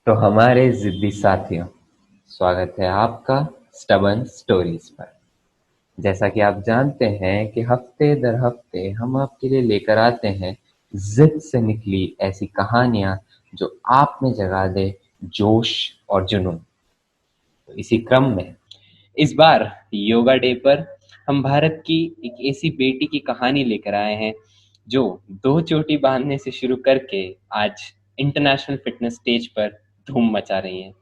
तो हमारे जिद्दी साथियों, स्वागत है आपका स्टबन स्टोरीज पर। जैसा कि आप जानते हैं कि हफ्ते दर हफ्ते हम आपके लिए लेकर आते हैं जिद से निकली ऐसी कहानियां जो आप में जगा दे जोश और जुनून। तो इसी क्रम में इस बार योगा डे पर हम भारत की एक ऐसी बेटी की कहानी लेकर आए हैं जो दो चोटी बांधने से शुरू करके आज इंटरनेशनल फिटनेस स्टेज पर धूम मचा रही है।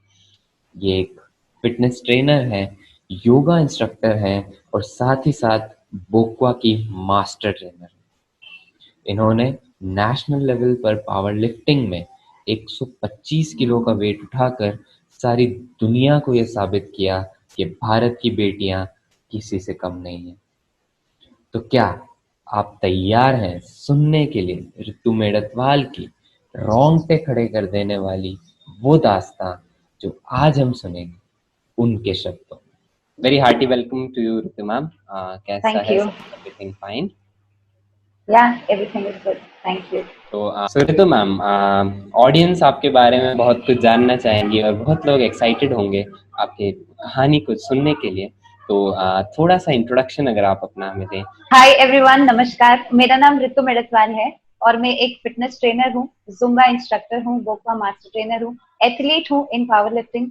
ये एक फिटनेस ट्रेनर है, योगा इंस्ट्रक्टर है और साथ ही साथ बोक्वा की मास्टर ट्रेनर। इन्होंने नेशनल लेवल पर पावर लिफ्टिंग में 125 किलो का वेट उठाकर सारी दुनिया को यह साबित किया कि भारत की बेटियां किसी से कम नहीं हैं। तो क्या आप तैयार हैं सुनने के लिए ऋतु मेड़तवाल की रोंगटे खड़े कर देने वाली वो दास्तां जो आज हम सुनेंगे उनके शब्दों में? Very hearty welcome to you Ritu ma'am. कैसा Thank है you. सब? Everything fine? Yeah, everything is good. Thank you. तो ऋतु मैम, ऑडियंस आपके बारे में बहुत कुछ जानना चाहेंगी और बहुत लोग एक्साइटेड होंगे आपके कहानी को सुनने के लिए। तो थोड़ा सा इंट्रोडक्शन अगर आप अपना हमें दें। हाय एवरीवन, नमस्कार। मेरा नाम ऋतु मेड़तवाल है और मैं एक फिटनेस ट्रेनर हूँ, जुम्बा इंस्ट्रक्टर हूँ, बोक्वा मास्टर ट्रेनर हूँ, एथलीट हूँ इन पावर लिफ्टिंग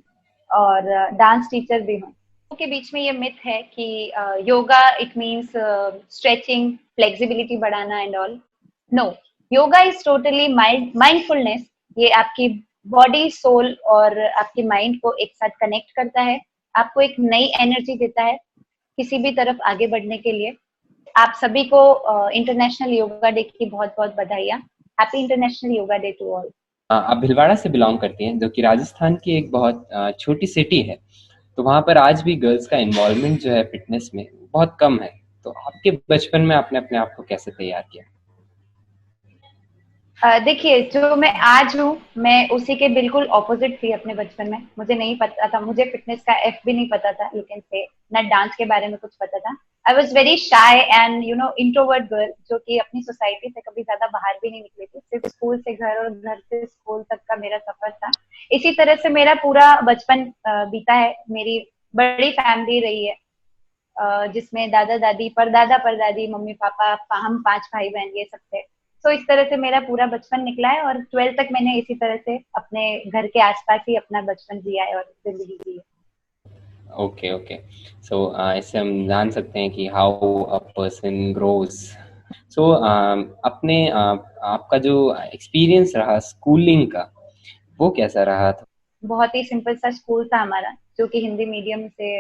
और डांस टीचर भी हूँ। के बीच में ये मिथ है कि yoga it means stretching, flexibility बढ़ाना and all. No, yoga is totally mindfulness. ये आपकी बॉडी, सोल और आपके माइंड को एक साथ कनेक्ट करता है, आपको एक नई एनर्जी देता है किसी भी तरफ आगे बढ़ने के लिए। आप सभी को इंटरनेशनल योगा डे की बहुत बहुत बधाइयाँ। Happy international yoga day to all. आप भिलवाड़ा से बिलोंग करती हैं, जो कि राजस्थान की एक बहुत छोटी सिटी है। तो वहाँ पर आज भी गर्ल्स का इन्वॉल्वमेंट जो है फिटनेस में बहुत कम है। तो आपके बचपन में आपने अपने आप को कैसे तैयार किया? देखिए, जो मैं आज हूँ, मैं उसी के बिल्कुल ऑपोजिट थी अपने बचपन में। मुझे नहीं पता था, मुझे फिटनेस का एफ भी नहीं पता था, यू कैन से, ना डांस के बारे में कुछ पता था। आई was very shy and introvert girl, जो कि अपनी सोसाइटी से कभी ज्यादा बाहर भी नहीं निकली थी। सिर्फ स्कूल से घर और घर से स्कूल तक का मेरा सफर था। इसी तरह से मेरा पूरा बचपन बीता है। मेरी बड़ी फैमिली रही है, जिसमें दादा दादी, परदादा परदादी, मम्मी पापा, हम 5 भाई बहन ये सब थे। तो इस तरह से मेरा पूरा बचपन निकला है और 12th तक मैंने इसी तरह से अपने घर के आसपास ही अपना बचपन जिया है और जिंदगी जी है। Okay, okay. सो इससे हम जान सकते हैं कि हाउ अ पर्सन ग्रोज। सो अपने आपका जो एक्सपीरियंस रहा स्कूलिंग का, वो कैसा रहा था? बहुत ही सिंपल सा स्कूल था हमारा, जो कि हिंदी मीडियम से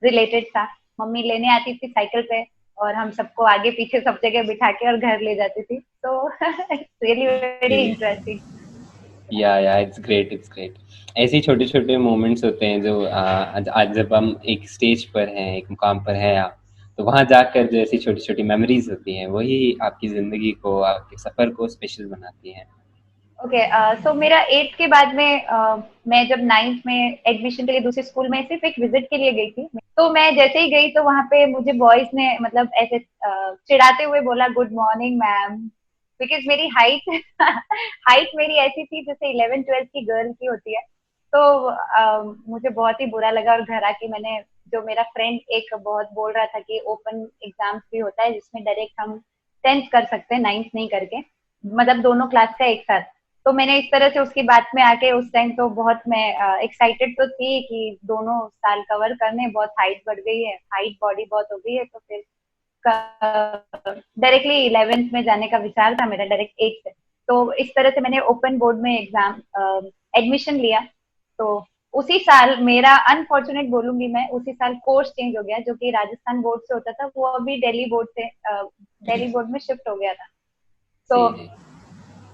रिलेटेड था। मम्मी लेने आती थी साइकिल पे और हम सबको आगे पीछे सब जगह बिठा के और घर ले जाती थी। तो रियली वेरी जी। इंटरेस्टिंग। या इट्स ग्रेट, इट्स ग्रेट। ऐसे छोटे छोटे मोमेंट्स होते हैं जो आज आज जब हम एक स्टेज पर हैं, एक मुकाम पर हैं आप, तो वहां जाकर जो ऐसी छोटी छोटी मेमोरीज होती हैं वही आपकी जिंदगी को, आपके सफर को स्पेशल बनाती हैं। ओके, सो मेरा 8th के बाद में मैं जब 9th में एडमिशन के लिए दूसरे स्कूल में सिर्फ एक विजिट के लिए गई थी। तो मैं जैसे ही गई तो वहां पे मुझे बॉयज ने मतलब ऐसे चिढ़ाते हुए बोला, गुड मॉर्निंग मैम। बिकॉज मेरी हाइट हाइट मेरी ऐसी थी जैसे 11th 12th की गर्ल की होती है। तो मुझे बहुत ही बुरा लगा और घर आके मैंने, जो मेरा फ्रेंड एक बहुत बोल रहा था कि ओपन एग्जाम्स भी होता है जिसमें डायरेक्ट हम 10th कर सकते हैं, 9th नहीं करके, मतलब दोनों क्लास का एक साथ। तो मैंने इस तरह से उसकी बात में आके, उस टाइम तो बहुत मैं एक्साइटेड तो थी कि दोनों साल कवर करने, बहुत हाइट बढ़ गई है, हाइट बॉडी बहुत हो गई है, तो फिर डायरेक्टली 11th में जाने का विचार था मेरा, डायरेक्ट 8 से। तो इस तरह से मैंने ओपन बोर्ड में एग्जाम एडमिशन लिया। तो उसी साल मेरा, अनफॉर्चुनेट बोलूंगी मैं, उसी साल कोर्स चेंज हो गया, जो कि राजस्थान बोर्ड से होता था, वो अभी दिल्ली बोर्ड से दिल्ली बोर्ड में शिफ्ट हो गया था। तो जी, जी।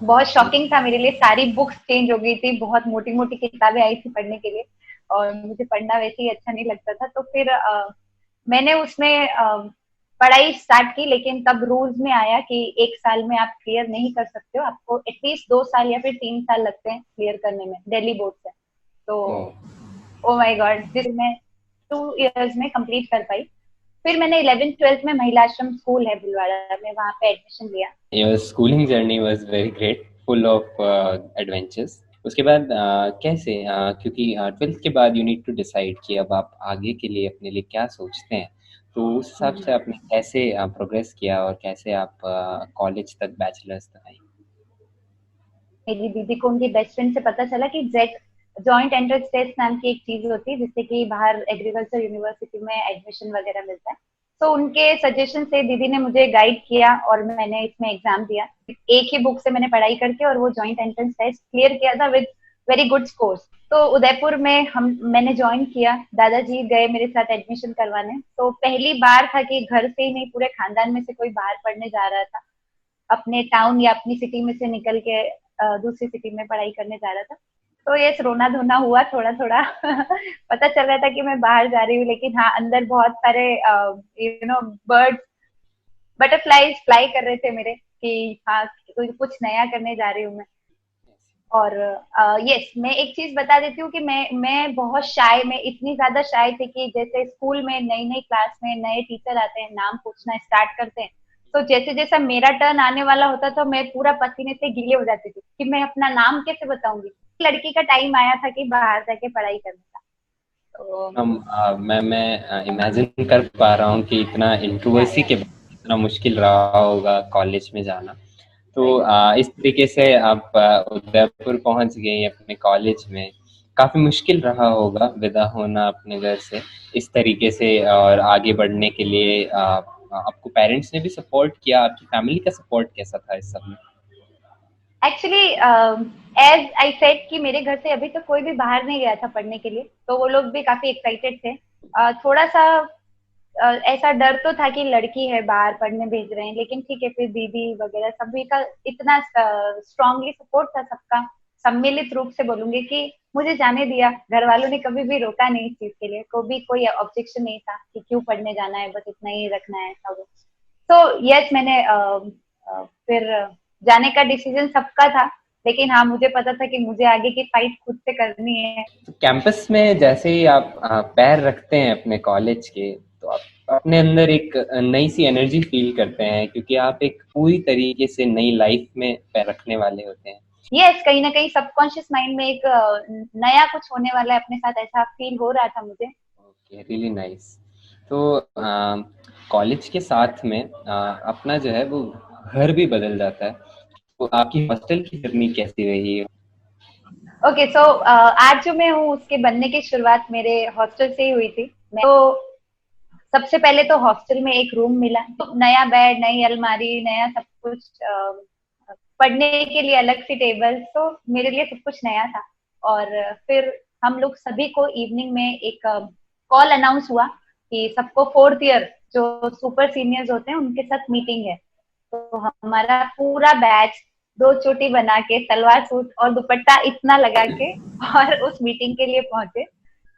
बहुत शॉकिंग था मेरे लिए, सारी बुक्स चेंज हो गई थी, बहुत मोटी मोटी किताबें आई थी पढ़ने के लिए और मुझे पढ़ना वैसे ही अच्छा नहीं लगता था। तो फिर मैंने उसमें पढ़ाई स्टार्ट की, लेकिन तब रूल्स में आया कि 1 साल में आप क्लियर नहीं कर सकते हो, आपको एटलीस्ट 2 साल या फिर 3 साल लगते हैं क्लियर करने में दिल्ली बोर्ड से। तो ओ। ओ माय गॉड, जिस मैं 2 इयर्स में कंप्लीट कर पाई। फिर मैंने 11th 12th में महिला आश्रम स्कूल है भिलवाड़ा में, वहां पे एडमिशन लिया। Your schooling journey was very great, full of adventures. उसके बाद कैसे क्योंकि 12th के बाद यू नीड टू डिसाइड कि अब आप आगे के लिए अपने लिए क्या सोचते हैं। तो उस हिसाब से आपने कैसे प्रोग्रेस किया और कैसे आप कॉलेज तक बैचलर्स तक आई? मेरी दीदी को उनकी बेस्ट फ्रेंड से पता चला कि जेट जॉइंट एंट्रेंस टेस्ट नाम की एक चीज होती है जिससे कि बाहर एग्रीकल्चर यूनिवर्सिटी में एडमिशन वगैरह मिलता है। तो उनके सजेशन से दीदी ने मुझे गाइड किया और मैंने इसमें एग्जाम दिया। एक ही बुक से मैंने पढ़ाई करके और वो जॉइंट एंट्रेंस टेस्ट क्लियर किया था विद वेरी गुड स्कोर्स। तो उदयपुर में हम मैंने ज्वाइन किया, दादाजी गए मेरे साथ एडमिशन करवाने। तो पहली बार था कि घर से ही नहीं पूरे खानदान में से कोई बाहर पढ़ने जा रहा था, अपने टाउन या अपनी सिटी में से निकल के दूसरी सिटी में पढ़ाई करने जा रहा था। तो ये रोना धोना हुआ थोड़ा थोड़ा पता चल रहा था कि मैं बाहर जा रही हूँ, लेकिन हाँ अंदर बहुत सारे you know birds butterflies fly कर रहे थे मेरे कि हाँ कुछ नया करने जा रही हूँ मैं। और यस मैं एक चीज बता देती हूँ कि मैं बहुत शाय, मैं इतनी ज्यादा शाय थी कि जैसे स्कूल में नई नई क्लास में नए टीचर आते हैं, नाम पूछना स्टार्ट करते हैं, तो जैसे जैसा मेरा टर्न आने वाला होता था मैं पूरा पसीने से गीले हो जाती थी कि मैं अपना नाम कैसे बताऊंगी। लड़की का टाइम आया था कि बाहर जाके पढ़ाई करने का। तो मैं इमेजिन कर पा रहा हूँ कि इतना या इंट्रोवर्सी या के बाद इतना मुश्किल रहा होगा कॉलेज में जाना। तो राइट। इस तरीके से आप उदयपुर पहुंच गए अपने कॉलेज में। काफी मुश्किल रहा होगा विदा होना अपने घर से इस तरीके से, और आगे बढ़ने के लिए आपको पेरेंट्स ने भी सपोर्ट किया? आपकी फैमिली का सपोर्ट कैसा था इस सब में? एक्चुअली एज आई सेड कि मेरे घर से अभी तक कोई भी बाहर नहीं गया था पढ़ने के लिए, तो वो लोग भी काफी एक्साइटेड थे। थोड़ा सा ऐसा डर तो था कि लड़की है बाहर पढ़ने भेज रहे हैं, लेकिन ठीक है फिर दीदी वगैरह सभी का इतना स्ट्रांगली सपोर्ट था सबका, सम्मिलित रूप से बोलूंगी कि मुझे जाने दिया। घर वालों ने कभी भी रोका नहीं इस चीज के लिए, कभी कोई ऑब्जेक्शन नहीं था कि क्यों पढ़ने जाना है, बस इतना ही रखना है ऐसा वो। तो यस मैंने फिर जाने का डिसीजन सबका था, लेकिन हाँ मुझे पता था कि मुझे आगे की फाइट खुद से करनी है। तो कैंपस में जैसे ही आप पैर रखते हैं अपने कॉलेज के, तो आप अपने अंदर एक नई सी एनर्जी फील करते हैं, क्योंकि आप एक पूरी तरीके से नई लाइफ में पैर रखने वाले होते हैं। यस कहीं ना कहीं सबकॉन्शियस माइंड में एक नया कुछ होने वाला है अपने साथ, ऐसा फील हो रहा था मुझे। Okay, really nice. तो कॉलेज के साथ में अपना जो है वो घर भी बदल जाता है। तो आपकी हॉस्टल की जर्नी कैसी रही है? ओके सो आज जो मैं हूँ उसके बनने की शुरुआत मेरे हॉस्टल से ही हुई थी। मैं तो सबसे पहले तो हॉस्टल में एक रूम मिला, तो नया बेड, नई अलमारी, नया सब कुछ, पढ़ने के लिए अलग सी टेबल, तो मेरे लिए सब कुछ नया था। और फिर हम लोग सभी को इवनिंग में एक कॉल अनाउंस हुआ कि सबको फोर्थ ईयर जो सुपर सीनियर्स होते हैं उनके साथ मीटिंग है। तो हमारा पूरा बैच दो चोटी बना के सलवार सूट और दुपट्टा इतना लगा के और उस मीटिंग के लिए पहुंचे।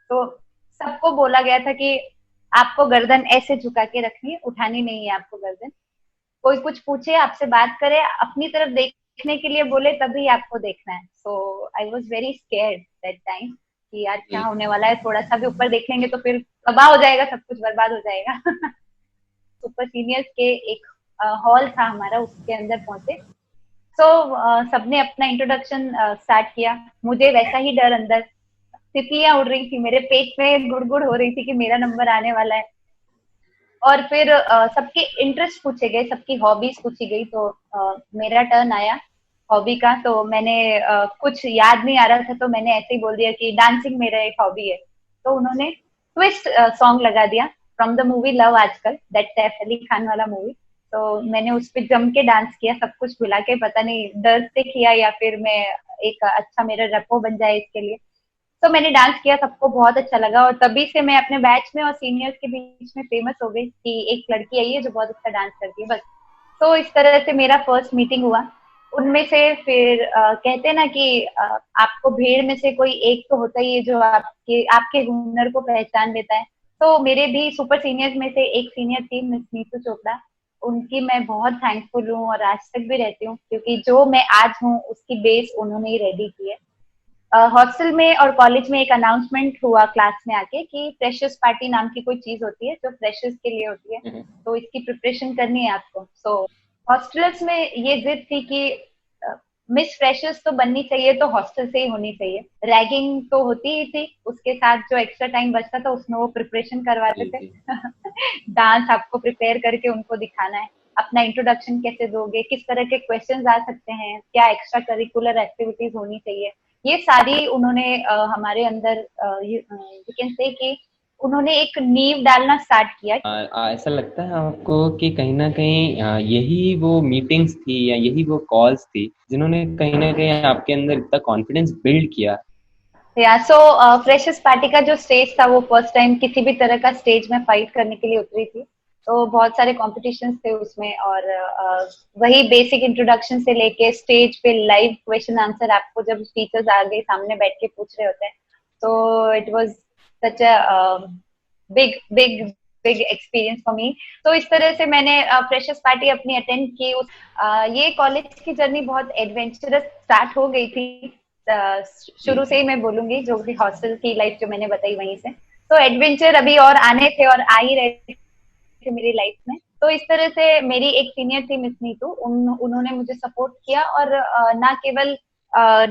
तो सबको बोला गया था कि आपको गर्दन ऐसे झुका के रखनी है, उठानी नहीं है आपको गर्दन। कोई कुछ पूछे, आपसे बात करे, अपनी तरफ देखने के लिए बोले तभी आपको देखना है। So I was very scared that time कि यार क्या जी। होने वाला है, थोड़ा सा भी ऊपर देख लेंगे तो फिर तबाह हो जाएगा, सब कुछ बर्बाद हो जाएगा। सुपर सीनियर्स के एक हॉल था हमारा, उसके अंदर पहुंचे। सो सबने अपना इंट्रोडक्शन स्टार्ट किया। मुझे वैसा ही डर अंदर, तितलियां उड़ रही थी मेरे पेट में, गुड़गुड़ हो रही थी कि मेरा नंबर आने वाला है। और फिर सबके इंटरेस्ट पूछे गए, सबकी हॉबीज पूछी गई। तो मेरा टर्न आया हॉबी का। तो मैंने कुछ याद नहीं आ रहा था, तो मैंने ऐसे ही बोल दिया कि डांसिंग मेरा एक हॉबी है। तो उन्होंने ट्विस्ट सॉन्ग लगा दिया फ्रॉम द मूवी लव आजकल, दैट सैफ अली खान वाला मूवी। तो मैंने उस पर जम के डांस किया, सब कुछ भुला के, पता नहीं डर से किया या फिर मैं एक अच्छा मेरा रेपो बन जाए इसके लिए। तो मैंने डांस किया, सबको बहुत अच्छा लगा, और तभी से मैं अपने बैच में और सीनियर्स के बीच में फेमस हो गई कि एक लड़की आई है जो बहुत अच्छा डांस करती है, बस। तो इस तरह से मेरा फर्स्ट मीटिंग हुआ। उनमें से फिर कहते हैं ना कि आपको भीड़ में से कोई एक तो होता ही है जो आपके आपके हुनर को पहचान लेता है। तो मेरे भी सुपर सीनियर्स में से एक सीनियर थी मिस नीतू चोपड़ा। उनकी मैं बहुत थैंकफुल हूँ और आज तक भी रहती हूँ, क्योंकि जो मैं आज हूँ उसकी बेस उन्होंने ही रेडी की है। हॉस्टल में और कॉलेज में एक अनाउंसमेंट हुआ क्लास में आके कि फ्रेशर्स पार्टी नाम की कोई चीज होती है जो फ्रेशर्स के लिए होती है, तो इसकी प्रिपरेशन करनी है आपको। सो हॉस्टलर्स में ये जिद थी कि मिस फ्रेशर्स तो बननी चाहिए तो हॉस्टल से ही होनी चाहिए। रैगिंग तो होती ही थी, उसके साथ जो एक्स्ट्रा टाइम बचता था उसमें वो प्रिपरेशन करवाते जी थे। जी। डांस आपको प्रिपेयर करके उनको दिखाना है, अपना इंट्रोडक्शन कैसे दोगे, किस तरह के क्वेश्चंस आ सकते हैं, क्या एक्स्ट्रा करिकुलर एक्टिविटीज होनी चाहिए, ये सारी उन्होंने हमारे अंदर यू कैन से कि उन्होंने एक नींव डालना स्टार्ट किया। ऐसा लगता है आपको कि कहीं न कहीं यही वो मीटिंग्स थी या यही वो कॉल्स थी जिन्होंने कहीं न कहीं आपके अंदर इतना कॉन्फिडेंस बिल्ड किया? या सो फ्रेशर्स पार्टी का जो स्टेज था वो फर्स्ट टाइम किसी भी तरह का स्टेज में फाइट करने के लिए उतरी थी। तो बहुत सारे कॉम्पिटिशन्स थे उसमें, और वही बेसिक इंट्रोडक्शन से लेके स्टेज पे लाइव क्वेश्चन आंसर आपको जब टीचर्स आगे सामने बैठ के पूछ रहे होते हैं, तो it was such a big big big experience for me. तो इस तरह से मैंने फ्रेशर्स पार्टी अपनी अटेंड की। ये कॉलेज की जर्नी बहुत एडवेंचरस स्टार्ट हो गई थी। जी, शुरू से जी। ही मैं बोलूंगी, जो भी हॉस्टल की लाइफ जो मैंने बताई वहीं से, तो एडवेंचर अभी और आने थे और आ ही रहे थे मेरी लाइफ में। तो इस तरह से मेरी एक सीनियर थी मिस नीतू, उन्होंने मुझे सपोर्ट किया, और ना केवल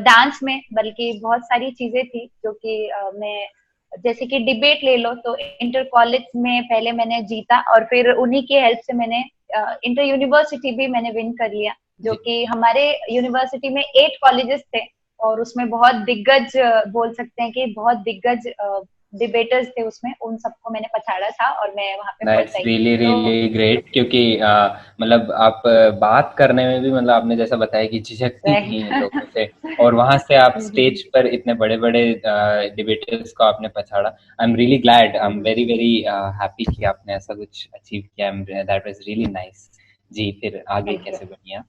डांस में बल्कि बहुत सारी चीजें थी जो कि मैं, जैसे कि डिबेट ले लो तो इंटर कॉलेज में पहले मैंने जीता, और फिर उन्हीं की हेल्प से मैंने इंटर यूनिवर्सिटी भी मैंने विन कर लिया, जो जी। कि हमारे यूनिवर्सिटी में 8 कॉलेजेस थे, और उसमें बहुत दिग्गज बोल सकते हैं कि बहुत दिग्गज डिबेटर्स थे उसमें, उन सबको मैंने पछाड़ा था और मैं वहां पे फर्स्ट दैट्स आई। रियली तो रियली ग्रेट क्योंकि मतलब आप बात करने में भी मतलब आपने जैसा बताया कि झिझकती थी लोगों से और वहां से आप स्टेज पर इतने बड़े बड़े डिबेटर्स को आपने पछाड़ा। I am really glad, I am very very happy कि आपने ऐसा कुछ अचीव किया। That was really nice. जी, फिर आगे थैंक यू। कैसे बढ़िया?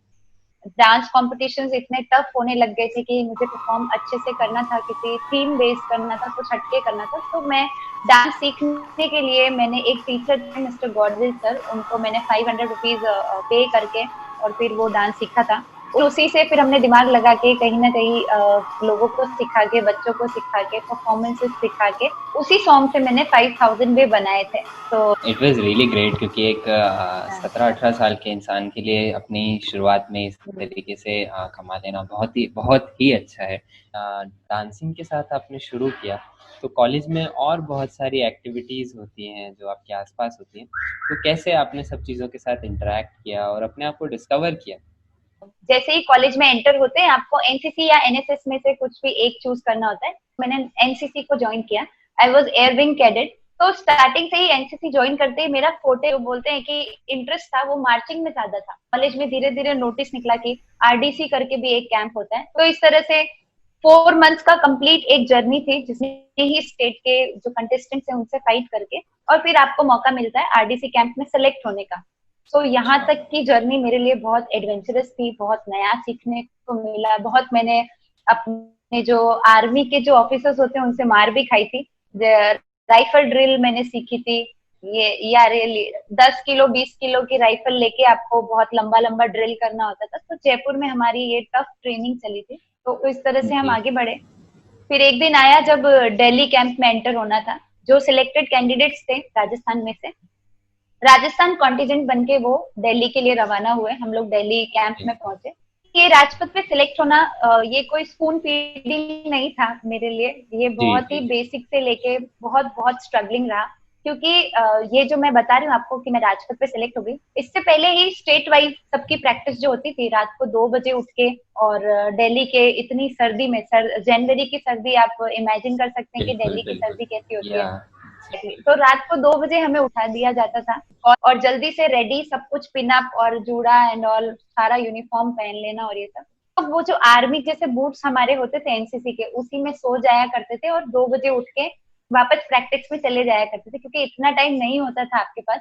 डांस कॉम्पिटिशन्स इतने टफ होने लग गए थे कि मुझे परफॉर्म अच्छे से करना था, किसी थीम बेस्ड करना था, कुछ हटके करना था। तो मैं डांस सीखने के लिए, मैंने एक टीचर थे मिस्टर गॉडविल सर, उनको मैंने 500 रुपीज पे करके और फिर वो डांस सीखा था। उसी से फिर हमने दिमाग लगा के कहीं ना कहीं लोगों को सिखा के, बच्चों को सिखा के, परफॉर्मेंसेस सिखा के, उसी सॉन्ग से मैंने 5,000 भी बनाए थे। तो इट वाज रियली ग्रेट क्योंकि एक 17-18 साल के इंसान के लिए अपनी शुरुआत में इस तरीके से कमा लेना बहुत ही अच्छा है। डांसिंग के साथ आपने शुरू किया तो कॉलेज में और बहुत सारी एक्टिविटीज होती हैं जो आपके आसपास होती हैं, तो कैसे आपने सब चीज़ों के साथ इंटरेक्ट किया और अपने आप को डिस्कवर किया? जैसे ही कॉलेज में एंटर होते हैं, आपको एनसीसी या एनएसएस में से कुछ भी एक चूज करना होता है। मैंने एनसीसी को ज्वाइन किया। I was air wing cadet. तो स्टार्टिंग से ही एनसीसी ज्वाइन करते ही मेरा फोटे, वो बोलते हैं कि इंटरेस्ट था वो मार्चिंग में ज्यादा था। कॉलेज में धीरे धीरे नोटिस निकला कि आरडीसी करके भी एक कैंप होता है। तो इस तरह से 4 मंथ्स का कंप्लीट एक जर्नी थी, जिसमें ही स्टेट के जो कंटेस्टेंट्स हैं उनसे फाइट करके और फिर आपको मौका मिलता है आरडीसी कैंप में सेलेक्ट होने का। तो यहाँ अच्छा। तक की जर्नी मेरे लिए बहुत एडवेंचरस थी, बहुत नया सीखने को मिला, बहुत मैंने अपने जो आर्मी के जो ऑफिसर्स होते हैं उनसे मार भी खाई थी। राइफल ड्रिल मैंने सीखी थी। ये यार, 10 किलो 20 किलो की राइफल लेके आपको बहुत लंबा लंबा ड्रिल करना होता था। तो जयपुर में हमारी ये टफ ट्रेनिंग चली थी। तो इस तरह से हम जी। आगे बढ़े। फिर एक दिन आया जब दिल्ली कैंप में एंटर होना था। जो सिलेक्टेड कैंडिडेट्स थे राजस्थान में से, राजस्थान कॉन्टिजेंट बन के वो दिल्ली के लिए रवाना हुए। हम लोग दिल्ली कैंप जी में पहुंचे। ये राजपथ पे सिलेक्ट होना, ये कोई स्पून फीडिंग नहीं था मेरे लिए। ये जी बहुत जी। ही बेसिक से लेके बहुत बहुत स्ट्रगलिंग रहा, क्योंकि ये जो मैं बता रही हूँ आपको कि मैं राजपथ पे सिलेक्ट हो गई, इससे पहले ही स्टेट वाइज सबकी प्रैक्टिस जो होती थी, रात को 2 बजे उठ के, और दिल्ली के इतनी सर्दी में, जनवरी की सर्दी आप इमेजिन कर सकते हैं कि बिल्कुल दिल्ली की बिल्कुल। सर्दी कैसी होती या है। तो रात को 2 बजे हमें उठा दिया जाता था, और जल्दी से रेडी, सब कुछ पिनअप और जूड़ा एंड ऑल, सारा यूनिफॉर्म पहन लेना और ये सब। तो वो जो आर्मी जैसे बूट्स हमारे होते थे एनसीसी के, उसी में सो जाया करते थे और 2 बजे उठ के वापस प्रैक्टिस में चले जाया करते थे, क्योंकि इतना टाइम नहीं होता था आपके पास।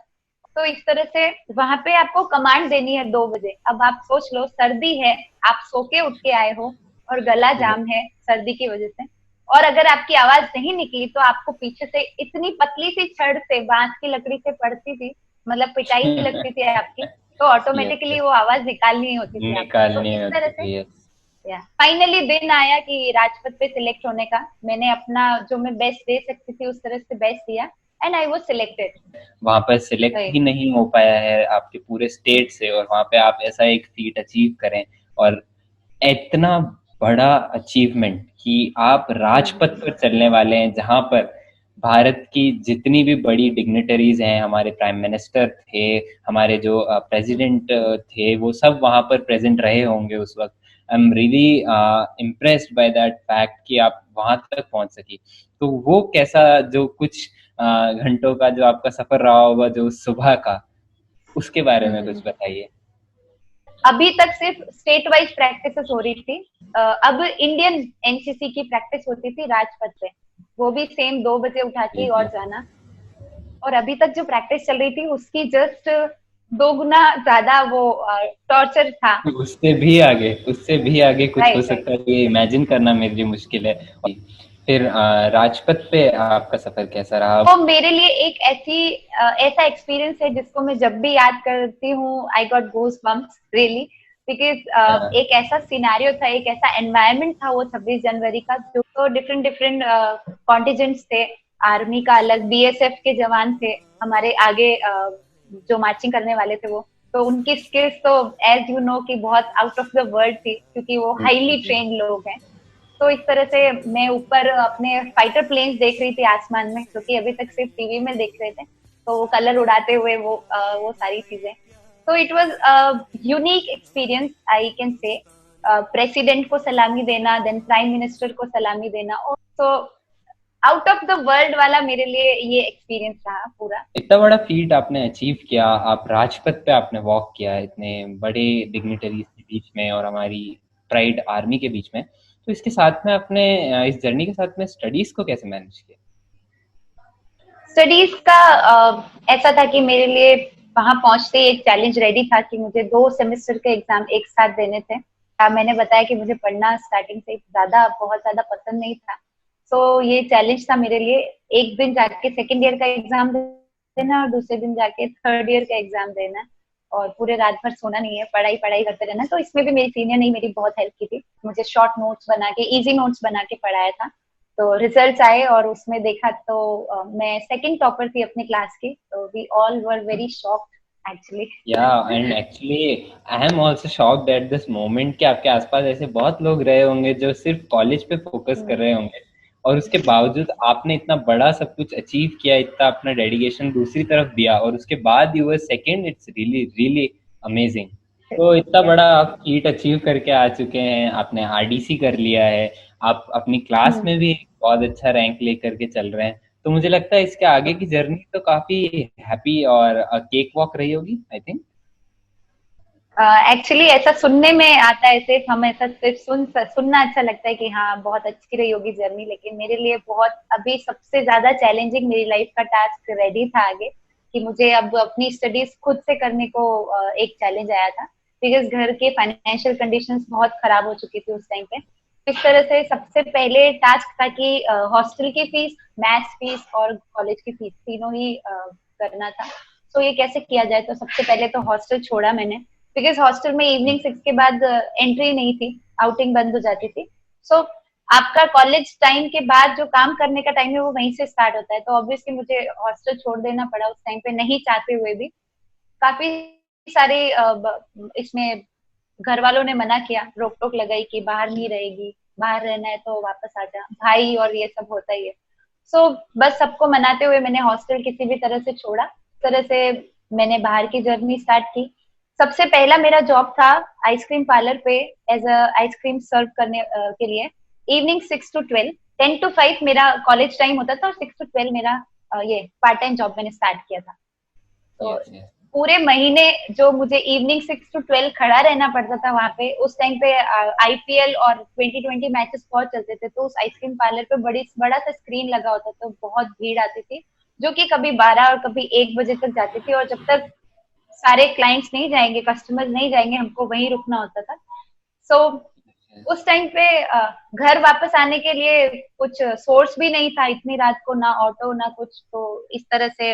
तो इस तरह से वहां पे आपको कमांड देनी है 2 बजे। अब आप सोच लो, सर्दी है, आप सो के उठ के आए हो और गला जाम है सर्दी की वजह से, और अगर आपकी आवाज नहीं निकली तो आपको पीछे से इतनी पतली सी छड़ से, बांस की लकड़ी से पड़ती थी, मतलब पिटाई लगती थी आपकी, तो यस ऑटोमेटिकली यस। वो आवाज निकालनी होती थी आपको। तो निकालनी इस तरह होती से थी, यस। फाइनली दिन आया कि राजपथ पे सिलेक्ट होने का। मैंने अपना जो मैं बेस्ट दे सकती थी उस तरह से बेस्ट दिया, एंड आई वाज सिलेक्टेड। वहाँ पर सिलेक्ट ही नहीं हो पाया है आपके पूरे स्टेट से और वहाँ पे आप ऐसा एक फीट अचीव करें और इतना बड़ा अचीवमेंट कि आप राजपथ पर चलने वाले हैं, जहां पर भारत की जितनी भी बड़ी डिग्निटरीज हैं, हमारे प्राइम मिनिस्टर थे, हमारे जो प्रेसिडेंट थे, वो सब वहां पर प्रेजेंट रहे होंगे उस वक्त। आई am really impressed by that fact कि आप वहां तक पहुंच सकी। तो वो कैसा, जो कुछ घंटों का जो आपका सफर रहा होगा, जो सुबह का, उसके बारे में कुछ बताइए। अभी तक सिर्फ स्टेट वाइज प्रैक्टिसेस हो रही थी। अब इंडियन एनसीसी की प्रैक्टिस होती थी राजपथ पे, वो भी सेम 2 बजे उठा जी के और जी। जाना। और अभी तक जो प्रैक्टिस चल रही थी उसकी जस्ट 2 गुना ज्यादा वो टॉर्चर था। उससे भी आगे, उससे भी आगे कुछ हो राइट, राइट। सकता है, ये इमेजिन करना मेरे लिए मुश्किल है। फिर राजपथ पे आपका सफर कैसा रहा? वो मेरे लिए एक ऐसा एक्सपीरियंस है जिसको मैं जब भी याद करती हूँ I got goose bumps really, because एक ऐसा सिनेरियो था, एक ऐसा एनवायरनमेंट था वो 26 जनवरी का, जो तो डिफरेंट डिफरेंट कॉन्टिजेंट्स थे। आर्मी का अलग, बीएसएफ के जवान थे हमारे आगे, जो मार्चिंग करने वाले थे वो। तो उनकी स्किल्स तो एज यू नो कि बहुत आउट ऑफ द वर्ल्ड थी, क्योंकि वो हाईली जी ट्रेन्ड लोग हैं। तो इस तरह से मैं ऊपर अपने फाइटर प्लेन्स देख रही थी आसमान में, जो कि अभी तक सिर्फ टीवी में देख रहे थे। तो वो कलर उड़ाते हुए वो सारी चीजें। तो it was unique experience I can say. President को सलामी देना, देन प्राइम मिनिस्टर को सलामी देना, और तो आउट ऑफ द वर्ल्ड वाला मेरे लिए ये एक्सपीरियंस रहा पूरा। इतना बड़ा फीट आपने अचीव किया, आप राजपथ पे आपने वॉक किया इतने बड़े डिग्निटरीज के बीच में और हमारी प्राइड आर्मी के बीच में, तो इसके साथ में आपने इस जर्नी के साथ में स्टडीज को कैसे मैनेज किया? स्टडीज का ऐसा था कि मेरे लिए वहां पहुंचते ही एक चैलेंज रेडी था कि मुझे 2 सेमेस्टर के एग्जाम एक साथ देने थे। मैंने बताया कि मुझे पढ़ना स्टार्टिंग से ज्यादा बहुत ज्यादा पसंद नहीं था। तो ये चैलेंज था मेरे लिए, एक दिन जाके सेकेंड ईयर का एग्जाम देना और दूसरे दिन जाके थर्ड ईयर का एग्जाम देना, और पूरे रात भर सोना नहीं है, पढ़ाई पढ़ाई करते रहना। तो इसमें भी मेरी सीनियर ने मेरी बहुत हेल्प की थी, मुझे शॉर्ट नोट्स बना के, इजी नोट्स बना के पढ़ाया था। तो रिजल्ट्स आए और उसमें देखा तो मैं सेकंड टॉपर थी अपनी क्लास की। तो we all were very shocked actually. Yeah and actually I am also shocked at this moment कि आपके आसपास ऐसे बहुत लोग रहे होंगे जो सिर्फ कॉलेज पे फोकस कर रहे होंगे, और उसके बावजूद आपने इतना बड़ा सब कुछ अचीव किया, इतना अपना डेडिकेशन दूसरी तरफ दिया, और उसके बाद you were second. It's really really amazing. तो इतना बड़ा आप फीट अचीव करके आ चुके हैं, आपने आरडीसी कर लिया है, आप अपनी क्लास में भी बहुत अच्छा रैंक लेकर के चल रहे हैं। तो मुझे लगता है इसके आगे की जर्नी तो काफी हैप्पी और केक वॉक रही होगी, आई थिंक। एक्चुअली ऐसा सुनने में आता है, सिर्फ हम ऐसा सिर्फ सुनना अच्छा लगता है कि हाँ बहुत अच्छी रही होगी जर्नी, लेकिन मेरे लिए बहुत अभी सबसे ज्यादा चैलेंजिंग मेरी लाइफ का टास्क रेडी था आगे, कि मुझे अब अपनी स्टडीज खुद से करने को एक चैलेंज आया था, बिकॉज घर के फाइनेंशियल कंडीशंस बहुत खराब हो चुकी थी उस टाइम पे। इस तरह से सबसे पहले टास्क था कि हॉस्टल की फीस, मैथ्स फीस और कॉलेज की फीस तीनों ही करना था। तो ये कैसे किया जाए, तो सबसे पहले तो हॉस्टल छोड़ा मैंने, बिकॉज हॉस्टल में इवनिंग 6 के बाद एंट्री नहीं थी, आउटिंग बंद हो जाती थी। सो आपका कॉलेज टाइम के बाद जो काम करने का टाइम है वो वहीं से स्टार्ट होता है। तो ऑब्वियसली मुझे हॉस्टल छोड़ देना पड़ा उस टाइम पे, नहीं चाहते हुए भी। काफी सारे इसमें घर वालों ने मना किया, रोक टोक लगाई कि बाहर नहीं रहेगी, बाहर रहना है तो वापस आ जा भाई, और ये सब होता ही है। सो बस सबको मनाते हुए मैंने हॉस्टल किसी भी तरह से छोड़ा। इस तरह से मैंने बाहर की जर्नी स्टार्ट की। सबसे पहला मेरा जॉब था आइसक्रीम पार्लर पे, एज अ आइसक्रीम सर्व करने के लिए। इवनिंग 6 to 12, 10 to 5 मेरा कॉलेज टाइम होता था, और 6 to 12 मेरा ये पार्ट टाइम जॉब मैंने स्टार्ट किया था। तो यस यस। पूरे महीने जो मुझे इवनिंग 6 to 12 खड़ा रहना पड़ता था वहां पे, उस टाइम पे आईपीएल और 2020 मैचेस बहुत चलते थे। तो उस आइसक्रीम पार्लर पे बड़ा सा स्क्रीन लगा होता था, तो बहुत भीड़ आती थी, जो कि कभी 12 और कभी 1 बजे तक जाती थी, और जब तक सारे क्लाइंट्स नहीं जाएंगे, कस्टमर्स नहीं जाएंगे, हमको वहीं रुकना होता था। सो उस टाइम पे घर वापस आने के लिए कुछ सोर्स भी नहीं था इतनी रात को, ना ऑटो ना कुछ। तो इस तरह से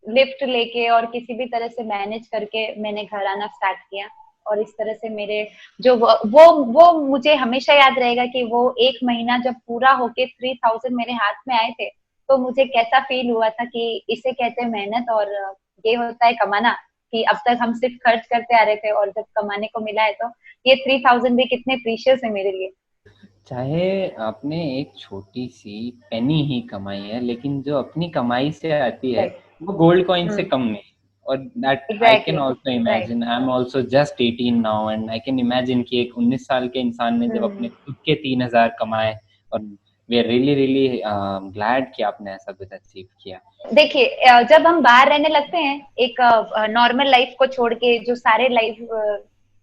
लिफ्ट लेके और किसी भी तरह से मैनेज करके मैंने घर आना स्टार्ट किया। और इस तरह से मेरे जो वो मुझे हमेशा याद रहेगा कि वो एक महीना जब पूरा होके 3000 मेरे हाथ में आए थे, तो मुझे कैसा फील हुआ था कि इसे कहते हैं मेहनत, और ये होता है कमाना। कि अब तक हम सिर्फ खर्च करते आ रहे थे और जब कमाने को मिला है तो ये 3000 भी कितने प्रीशियस है मेरे लिए। चाहे आपने एक छोटी सी पेनी ही कमाई है, लेकिन जो अपनी कमाई से आती है राइट। वो गोल्ड कॉइन से हम्म। कम नहीं। और that I can exactly. Also right. Imagine, I am also just 18 now and I can imagine कि एक 19 साल के इंसान ने जब अपने हम्म। खुद के 3,000 कमाए, और we are really really glad कि आपने ऐसा कुछ अचीव किया। देखिए, जब हम बाहर रहने लगते हैं एक नॉर्मल लाइफ को छोड़ के, जो सारे लाइफ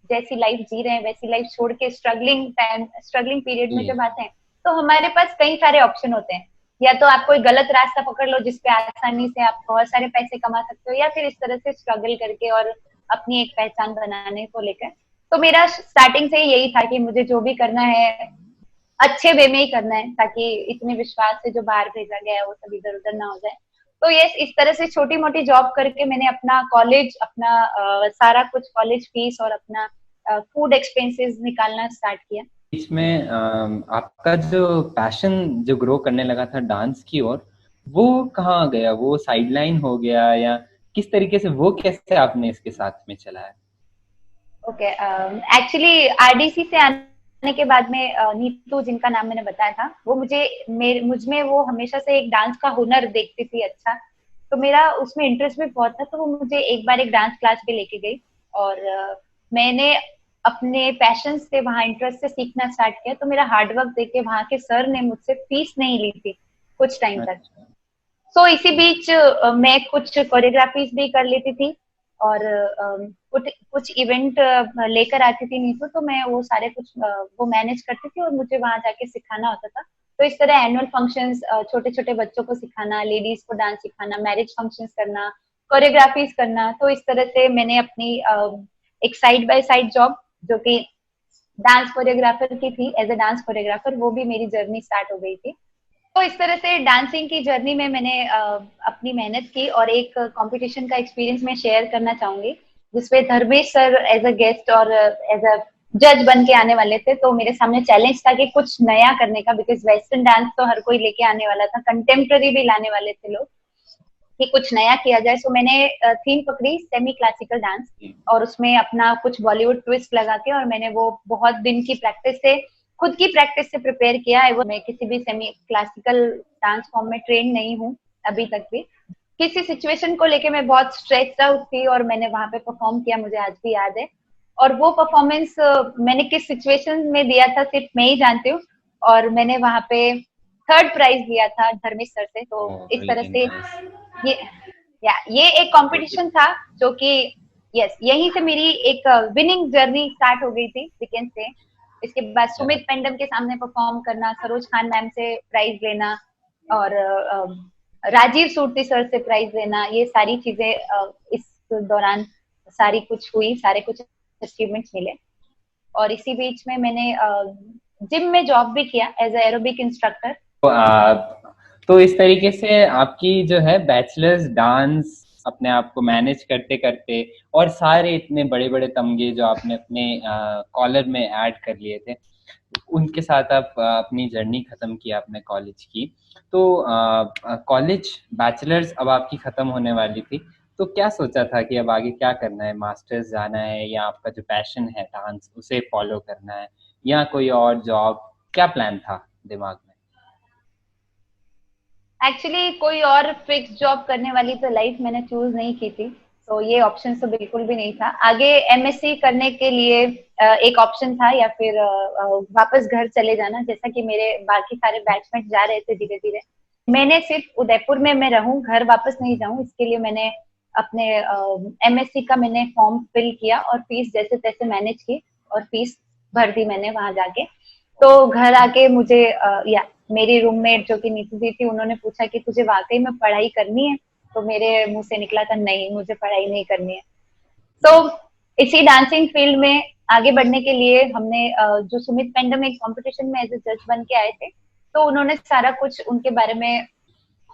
जैसी लाइफ जी रहे हैं वैसी लाइफ छोड़ के स्ट्रगलिंग पीरियड में जी। जब आते हैं, तो हमारे पास कई सारे ऑप्शन होते हैं। या तो आप कोई गलत रास्ता पकड़ लो जिसपे आसानी से आप बहुत सारे पैसे कमा सकते हो, या फिर इस तरह से स्ट्रगल करके और अपनी एक पहचान बनाने को लेकर। तो मेरा स्टार्टिंग से ही यही था कि मुझे जो भी करना है अच्छे वे में ही करना है, ताकि इतने विश्वास से जो बाहर भेजा गया है वो सब इधर उधर ना हो जाए। तो ये इस तरह से छोटी मोटी जॉब करके मैंने अपना कॉलेज, अपना सारा कुछ कॉलेज फीस और अपना फूड एक्सपेंसेस निकालना स्टार्ट किया। इसमें आपका जो पैशन जो ग्रो करने लगा था डांस की ओर, वो कहाँ गया? वो साइडलाइन हो गया, या किस तरीके से, वो कैसे आपने इसके साथ में चलाया? ओके। एक्चुअली आरडीसी से आने के बाद में नीतू जिनका नाम मैंने बताया था, वो मुझ में वो हमेशा से एक डांस का हुनर देखती थी अच्छा। तो मेरा उसमें इंटरेस्ट भी बहुत था, तो वो मुझे एक बार एक डांस क्लास पे लेके गई और मैंने अपने पैशन से वहाँ इंटरेस्ट से सीखना स्टार्ट किया। तो मेरा हार्डवर्क देख के वहाँ के सर ने मुझसे फीस नहीं ली थी कुछ टाइम तक। अच्छा। सो इसी बीच मैं कुछ कोरियोग्राफीज भी कर लेती थी और कुछ कुछ इवेंट लेकर आती थी नीतू, तो मैं वो सारे कुछ वो मैनेज करती थी और मुझे वहां जाके सिखाना होता था। तो इस तरह एनुअल फंक्शंस, छोटे छोटे बच्चों को सिखाना, लेडीज को डांस सिखाना, मैरिज फंक्शंस करना, कोरियोग्राफीज करना, तो इस तरह से मैंने अपनी एक साइड बाय साइड जॉब जो कि डांस कोरियोग्राफर की थी, एज ए डांस कोरियोग्राफर, वो भी मेरी जर्नी स्टार्ट हो गई थी। तो इस तरह से डांसिंग की जर्नी में मैंने अपनी मेहनत की और एक कंपटीशन का एक्सपीरियंस मैं शेयर करना चाहूंगी, जिसपे Dharmesh sir as a guest और एज अ जज बन के आने वाले थे। तो मेरे सामने चैलेंज था कि कुछ नया करने का, बिकॉज वेस्टर्न डांस तो हर कोई लेके आने वाला था, कंटेम्प्रेरी भी लाने वाले थे लोग, कि कुछ नया किया जाए। सो मैंने थीम पकड़ी सेमी क्लासिकल डांस और उसमें अपना कुछ बॉलीवुड ट्विस्ट लगा के, और मैंने वो बहुत दिन की प्रैक्टिस से, खुद की प्रैक्टिस से प्रिपेयर किया है। वो मैं किसी भी सेमी क्लासिकल डांस फॉर्म में ट्रेन नहीं हूँ अभी तक भी। किसी सिचुएशन को लेके मैं बहुत स्ट्रेस्ड आउट थी और मैंने वहां पे परफॉर्म किया, मुझे आज भी याद है। और वो परफॉर्मेंस मैंने किस सिचुएशन में दिया था सिर्फ मैं ही जानती हूँ। और मैंने वहां पे थर्ड प्राइज लिया था धर्मेश सर से। तो ओह, इस तरह रियली से नाइस। ये ये एक कंपटीशन था जो कि, यस, यहीं से मेरी एक विनिंग जर्नी स्टार्ट हो गई थी, वी कैन से। इसके बाद सुमित पेंडम के सामने परफॉर्म करना, सरोज खान मैम से प्राइज लेना और राजीव सूर्ति सर से प्राइज लेना, ये सारी चीजें इस दौरान सारी कुछ हुई, सारे कुछ अचीवमेंट्स मिले। और इसी बीच में मैंने जिम में जॉब भी किया एज एरोबिक इंस्ट्रक्टर। तो तो इस तरीके से आपकी जो है बैचलर्स डांस अपने आप को मैनेज करते करते, और सारे इतने बड़े बड़े तमगे जो आपने अपने कॉलर में ऐड कर लिए थे, उनके साथ आप अपनी जर्नी खत्म की आपने कॉलेज की। तो कॉलेज बैचलर्स अब आपकी खत्म होने वाली थी, तो क्या सोचा था कि अब आगे क्या करना है? मास्टर्स जाना है, या आपका जो पैशन है डांस उसे फॉलो करना है, या कोई और जॉब? क्या प्लान था दिमाग में? एक्चुअली कोई और फिक्स जॉब करने वाली तो लाइफ मैंने चूज नहीं की थी। तो ये ऑप्शन तो बिल्कुल भी नहीं था। आगे एमएससी करने के लिए एक ऑप्शन था, या फिर वापस घर चले जाना, जैसा कि मेरे बाकी सारे बैचमेट जा रहे थे धीरे धीरे। मैंने सिर्फ उदयपुर में मैं रहूं, घर वापस नहीं जाऊं, इसके लिए मैंने अपने एमएससी का मैंने फॉर्म फिल किया और फीस जैसे तैसे मैनेज की और फीस भर दी मैंने वहां जाके। तो घर आके मुझे या मेरी रूममेट जो कि नीतू दी थी, उन्होंने पूछा कि तुझे वाकई में पढ़ाई करनी है? तो मेरे मुंह से निकला था, नहीं, मुझे पढ़ाई नहीं करनी है। तो इसी डांसिंग फील्ड में आगे बढ़ने के लिए हमने जो सुमित पेंडम एक कंपटीशन में एज ए जज बन के आए थे, तो उन्होंने सारा कुछ उनके बारे में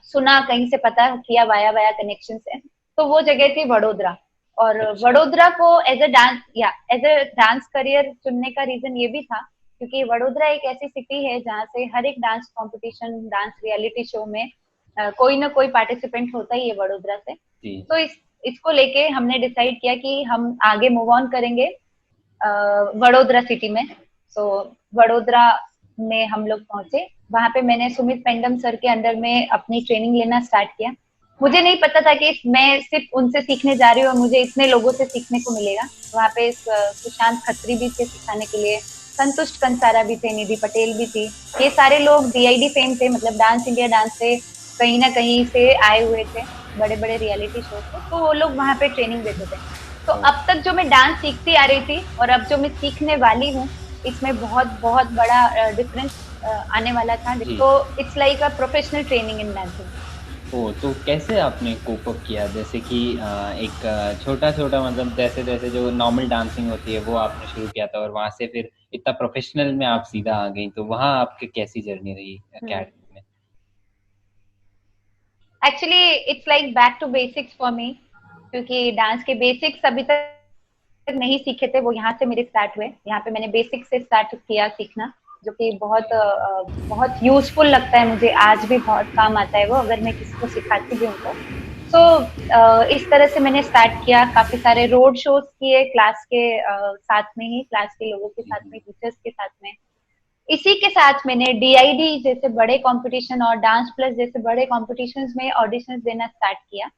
सुना, कहीं से पता किया वाया वाया कनेक्शन से। तो वो जगह थी वडोदरा। और अच्छा। वडोदरा को एज ए डांस करियर चुनने का रीजन ये भी था, क्योंकि वडोदरा एक ऐसी सिटी है जहाँ से हर एक dance competition, dance reality show में कोई ना कोई पार्टिसिपेंट होता ही है वडोदरा से। जी। तो इसको लेके हमने डिसाइड किया कि हम आगे मूव ऑन करेंगे वडोदरा सिटी में। सो वडोदरा में हम लोग पहुंचे। वहां पे मैंने सुमित पेंडम सर के अंडर में अपनी ट्रेनिंग लेना स्टार्ट किया। मुझे नहीं पता था कि मैं सिर्फ उनसे सीखने जा रही हूँ और मुझे इतने लोगों से सीखने को मिलेगा। वहाँ पे सुशांत खत्री भी थे सिखाने के लिए, संतुष्ट कंसारा भी थे, निधि पटेल भी थी। ये सारे लोग डीआईडी फेम थे, मतलब डांस इंडिया डांस से कहीं ना कहीं से आए हुए थे, बड़े बड़े रियलिटी शो से। तो वो लोग वहाँ पे ट्रेनिंग देते थे। तो अब तक जो मैं डांस सीखती आ रही थी और अब जो मैं सीखने वाली हूँ, इसमें बहुत बहुत बड़ा डिफरेंस आने वाला था। जी। तो it's like a professional training in dancing. Oh! तो कैसे आपने कोप अप किया? जैसे कि एक छोटा-छोटा मतलब जैसे-जैसे जो नॉर्मल डांसिंग होती है, वो आपने शुरू किया था और वहाँ से फिर इतना प्रोफ़ेशनल में आप सीधा आ गईं, तो वहाँ आपकी कैसी जर्नी रही अकेडमी में? Actually it's like back to basics for me, क्योंकि डांस के बेसिक्स अभी तक नहीं सीखे थे, वो यहाँ से मेरे स्टार्ट हुए। यहाँ पे मैंने बेसिक से स्टार्ट किया सीखना, जो कि बहुत यूजफुल लगता है मुझे, आज भी बहुत काम आता है वो, अगर मैं किसी को सिखाती भी हूँ तो। इस तरह से मैंने स्टार्ट किया। काफी सारे रोड शोज किए क्लास के साथ में ही, क्लास के लोगों के जी, साथ जी। में, टीचर्स के साथ में। इसी के साथ मैंने डीआईडी जैसे बड़े कंपटीशन और डांस प्लस जैसे बड़े कॉम्पिटिशन्स में ऑडिशंस देना स्टार्ट किया।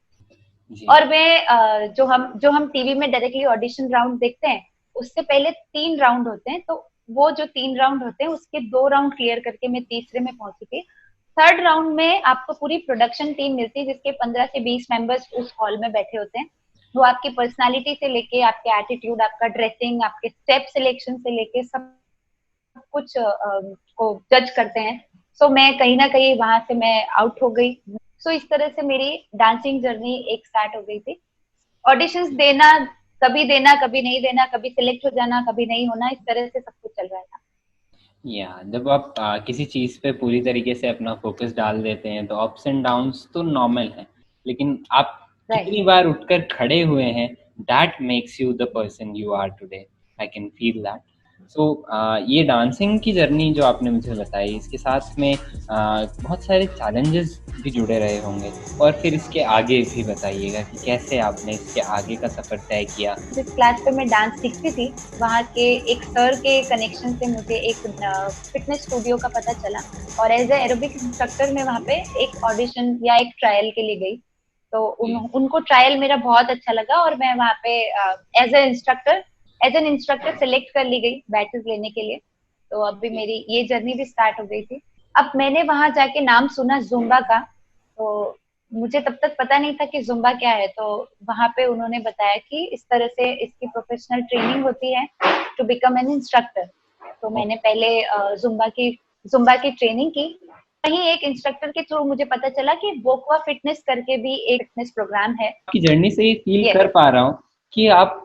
जी। और मैं जो हम टीवी में डायरेक्टली ऑडिशन राउंड देखते हैं, उससे पहले 3 राउंड होते हैं। तो वो जो 3 राउंड होते हैं, उसके 2 राउंड क्लियर करके मैं तीसरे में पहुंची थी। थर्ड राउंड में आपको पूरी प्रोडक्शन टीम मिलती है, जिसके 15 से 20 मेंबर्स उस हॉल में बैठे होते हैं। वो आपकी पर्सनालिटी से लेके आपके एटीट्यूड, आपका ड्रेसिंग, आपके स्टेप सिलेक्शन से लेके सब कुछ को जज करते हैं। मैं कहीं ना कहीं वहां से मैं आउट हो गई। इस तरह से मेरी डांसिंग जर्नी एक स्टार्ट हो गई थी। ऑडिशंस देना, कभी नहीं देना, कभी सिलेक्ट हो जाना, कभी नहीं होना, इस तरह से सब कुछ चल रहा था। या जब आप किसी चीज़ पे पूरी तरीके से अपना फ़ोकस डाल देते हैं, तो अप्स एंड डाउन्स तो नॉर्मल हैं। लेकिन आप राइट। कितनी बार उठकर खड़े हुए हैं, that makes you the person you are today. I can feel that. So ये डांसिंग की जर्नी जो आपने मुझे बताई, इसके साथ में बहुत सारे चैलेंजेस भी जुड़े रहे होंगे और फिर इसके आगे भी बताइएगा कि कैसे आपने इसके आगे का सफ़र तय किया? जिस क्लास पे मैं डांस सीखती थी, वहाँ के एक सर के कनेक्शन से मुझे एक फिटनेस स्टूडियो का पता चला। और एज ए एरोबिक इंस्ट्रक्टर मैं वहाँ पे एक ऑडिशन या एक ट्रायल के लिए गई। तो जी। उनको ट्रायल मेरा बहुत अच्छा लगा और मैं वहाँ पे एज एन इंस्ट्रक्टर सेलेक्ट कर ली गई बैचेस लेने के लिए। तो अभी जी। मेरी ये जर्नी भी स्टार्ट हो गई थी। अब मैंने वहां जाके नाम सुना जुम्बा का, तो मुझे तब तक पता नहीं था कि जुम्बा क्या है। तो वहां पे उन्होंने बताया कि इस तरह से इसकी प्रोफेशनल ट्रेनिंग होती है टू बिकम एन इंस्ट्रक्टर। तो मैंने पहले जुम्बा की ट्रेनिंग की। वहीं एक इंस्ट्रक्टर के थ्रू मुझे पता चला कि वोकवा फिटनेस करके भी एक फिटनेस प्रोग्राम है। आपकी जर्नी से ये फ़ील यस। कर पा रहा हूँ कि आप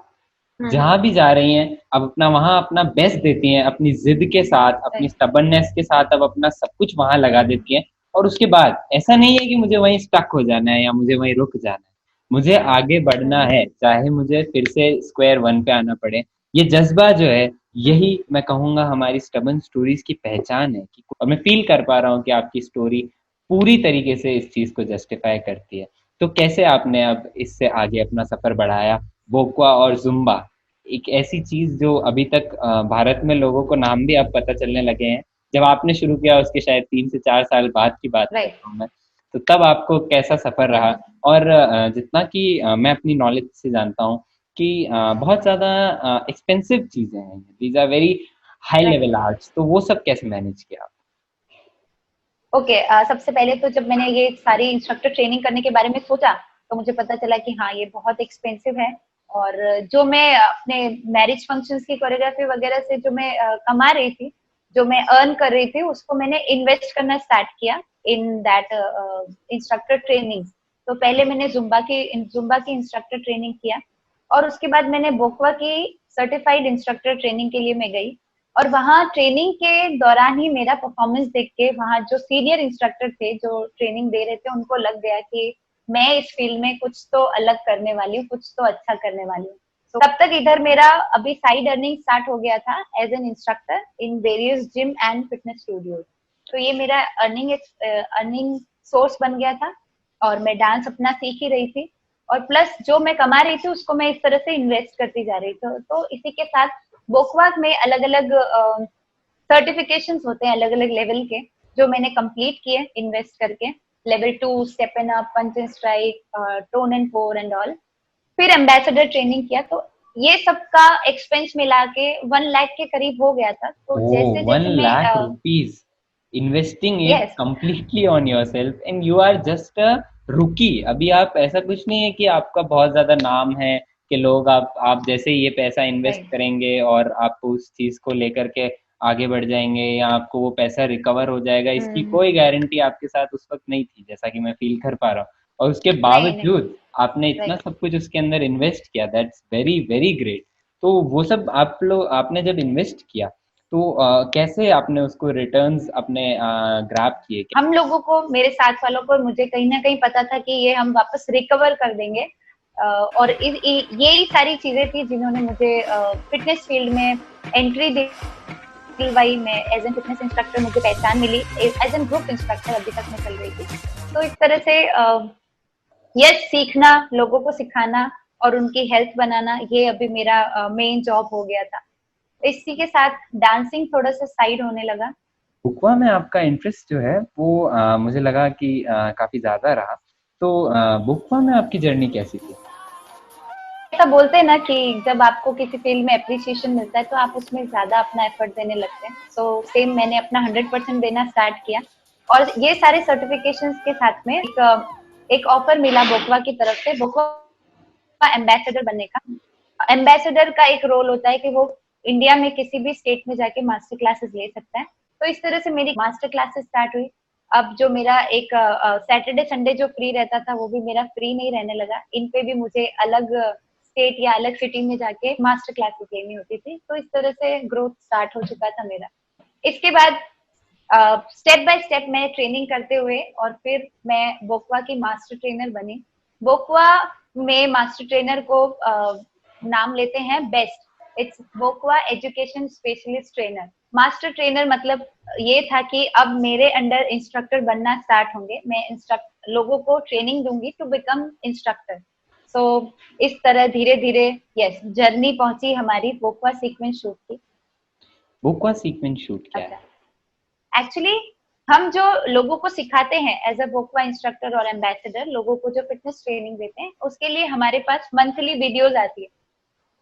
जहाँ भी जा रही हैं, आप अपना वहाँ अपना बेस्ट देती हैं, अपनी ज़िद के साथ, अपनी स्टबर्ननेस के साथ आप अपना सब कुछ वहाँ लगा देती हैं और उसके बाद ऐसा नहीं है कि मुझे वहीं स्टक हो जाना है या मुझे वहीं रुक जाना है। मुझे आगे बढ़ना है, चाहे मुझे फिर से स्क्वायर वन पे आना पड़े। ये जज़्बा जो है, यही मैं कहूँगा हमारी स्टबर्न स्टोरीज़ की पहचान है कि और मैं फ़ील कर पा रहा हूँ कि आपकी स्टोरी पूरी तरीके से इस चीज़ को जस्टिफ़ाई करती है। तो कैसे आपने अब इससे आगे अपना सफ़र बढ़ाया? बोक्वा और ज़ुम्बा एक ऐसी चीज़ जो अभी तक भारत में लोगों को नाम भी अब पता चलने लगे हैं। जब आपने शुरू किया उसके शायद 3 से 4 साल बाद की बात कर राइट। रहा हूँ मैं। तो तब आपको कैसा सफ़र रहा? और जितना कि मैं अपनी नॉलेज से जानता हूँ कि बहुत ज़्यादा एक्सपेंसिव चीज़ें हैं। These are very high right. Level arts, तो वो सब कैसे मैनेज किया आप? ओके। सबसे पहले तो जब मैंने ये सारी इंस्ट्रक्टर ट्रेनिंग करने के बारे में सोचा, तो मुझे पता चला कि हाँ, ये बहुत एक्सपेंसिव है। और जो मैं अपने मैरिज फंक्शंस की कोरियोग्राफी वगैरह से जो मैं कमा रही थी, जो मैं अर्न कर रही थी, उसको मैंने इन्वेस्ट करना स्टार्ट किया इन दैट इंस्ट्रक्टर ट्रेनिंग। तो पहले मैंने जुम्बा की इंस्ट्रक्टर ट्रेनिंग किया और उसके बाद मैंने बोकवा की सर्टिफाइड इंस्ट्रक्टर ट्रेनिंग के लिए मैं गई। और वहाँ ट्रेनिंग के दौरान ही मेरा परफॉर्मेंस देख के वहाँ जो सीनियर इंस्ट्रक्टर थे जो ट्रेनिंग दे रहे थे, उनको लग गया कि मैं इस फील्ड में कुछ तो अलग करने वाली हूँ, कुछ तो अच्छा करने वाली हूँ। तब तक इधर मेरा अभी साइड अर्निंग स्टार्ट हो गया था as an instructor in various gym and fitness studio. तो ये मेरा अर्निंग सोर्स बन गया था और मैं डांस अपना सीख ही रही थी। और प्लस जो मैं कमा रही थी उसको मैं इस तरह से इन्वेस्ट करती जा रही थी। तो इसी के साथ बोकवा में अलग अलग सर्टिफिकेशंस होते हैं अलग अलग लेवल के, जो मैंने कंप्लीट किए इन्वेस्ट करके। Level 2, step and up, punch and strike, tone and pour and all. फिर एम्बेसडर ट्रेनिंग किया, तो ये सब का एक्सपेंस मिला के 1 लाख के करीब हो गया था। तो Oh, जैसे one जैसे मैं lakh rupees. Investing it yes completely on yourself and you are just a rookie. अभी आप ऐसा कुछ नहीं है कि आपका बहुत ज्यादा नाम है कि लोग आप जैसे ये पैसा इन्वेस्ट राइट करेंगे और आप उस चीज को लेकर के आगे बढ़ जाएंगे या आपको वो पैसा रिकवर हो जाएगा, इसकी कोई गारंटी आपके साथ उस वक्त नहीं थी, जैसा कि मैं फील कर पा रहा हूँ। और उसके नहीं नहीं बावजूद आपने इतना राइट। सब कुछ उसके अंदर इन्वेस्ट किया, दैट्स वेरी वेरी ग्रेट। तो वो सब आप लोग आपने जब इन्वेस्ट किया तो कैसे आपने उसको रिटर्न्स अपने ग्रैब किए क्या? हम लोगों को, मेरे साथ वालों को, मुझे कहीं ना कहीं पता था कि ये हम वापस रिकवर कर देंगे। और यही सारी चीजें थी जिन्होंने मुझे फिटनेस फील्ड में एंट्री दिलवाई। मैं एज एन फिटनेस इंस्ट्रक्टर मुझे पहचान मिली, एज एन ग्रुप इंस्ट्रक्टर अभी तक मैं चल रही थी। तो इस तरह से यस, सीखना, लोगों को सिखाना और उनकी हेल्थ बनाना, ये अभी मेरा मेन जॉब हो गया था। इसी के साथ डांसिंग थोड़ा सा साइड होने लगा। बुकवा में आपका इंटरेस्ट जो है वो मुझे लगा कि काफी ज्यादा रहा। तो बुकवा में आपकी जर्नी कैसी थी? ऐसा बोलते हैं ना कि जब आपको किसी फील्ड में अप्रिसिएशन मिलता है तो आप उसमें ज्यादा अपना एफर्ट देने लगते हैं। सो सेम मैंने अपना 100% देना स्टार्ट किया। और ये सारे सर्टिफिकेशंस के साथ में एक ऑफर मिला बोकवा की तरफ से, बोकवा एम्बेसडर बनने का। एम्बेसडर का एक रोल होता है कि वो इंडिया में किसी भी स्टेट में जाके मास्टर क्लासेस ले सकता है। तो इस तरह से मेरी मास्टर क्लासेस स्टार्ट हुई। अब जो मेरा एक सैटरडे संडे जो फ्री रहता था वो भी मेरा फ्री नहीं रहने लगा। इन पे भी मुझे अलग स्टेट या अलग सिटी में जाके मास्टर क्लासेस लेनी होती थी। तो इस तरह से ग्रोथ स्टार्ट हो चुका था मेरा। इसके बाद स्टेप बाय स्टेप मैं ट्रेनिंग करते हुए और फिर मैं बोकवा की मास्टर ट्रेनर बनी। बोकवा में मास्टर ट्रेनर को नाम लेते हैं best, it's बोकवा education specialist trainer. Master trainer मतलब ये था कि अब मेरे अंडर इंस्ट्रक्टर बनना स्टार्ट होंगे, मैं लोगों को ट्रेनिंग दूंगी टू बिकम इंस्ट्रक्टर। सो इस तरह धीरे धीरे यस जर्नी पहुंची हमारी बोकवा सीक्वेंस शूट की। बुकवा सीक्वेंस शूट क्या अच्छा, है? एक्चुअली हम जो लोगों को सिखाते हैं एज अ बोकवा इंस्ट्रक्टर और एम्बेसडर, लोगों को जो फिटनेस ट्रेनिंग देते हैं, उसके लिए हमारे पास मंथली वीडियोस आती है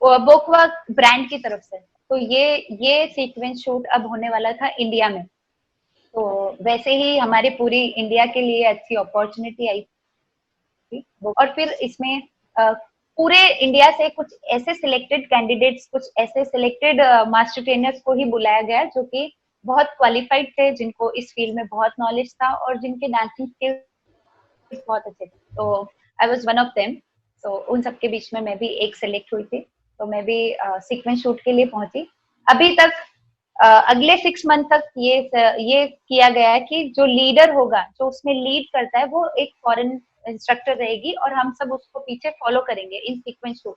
बोकवा ब्रांड की तरफ से। तो ये सीक्वेंस शूट अब होने वाला था इंडिया में। तो वैसे ही हमारे पूरी इंडिया के लिए अच्छी अपॉर्चुनिटी आई थी। और फिर इसमें पूरे इंडिया से कुछ ऐसे सिलेक्टेड कैंडिडेट्स, कुछ ऐसे सिलेक्टेड मास्टर ट्रेनर्स को ही बुलाया गया जो कि बहुत क्वालिफाइड थे, जिनको इस फील्ड में बहुत नॉलेज था और जिनके डांसिंग स्किल्स बहुत अच्छे थे। तो I was one of them. तो उन सबके बीच में मैं भी एक सिलेक्ट हुई थी। तो मैं भी सीक्वेंस शूट के लिए पहुंची। अभी तक अगले 6 मंथ तक ये किया गया है कि जो लीडर होगा, जो उसमें लीड करता है, वो एक फॉरेन इंस्ट्रक्टर रहेगी और हम सब उसको पीछे फॉलो करेंगे इन सीक्वेंस शूट।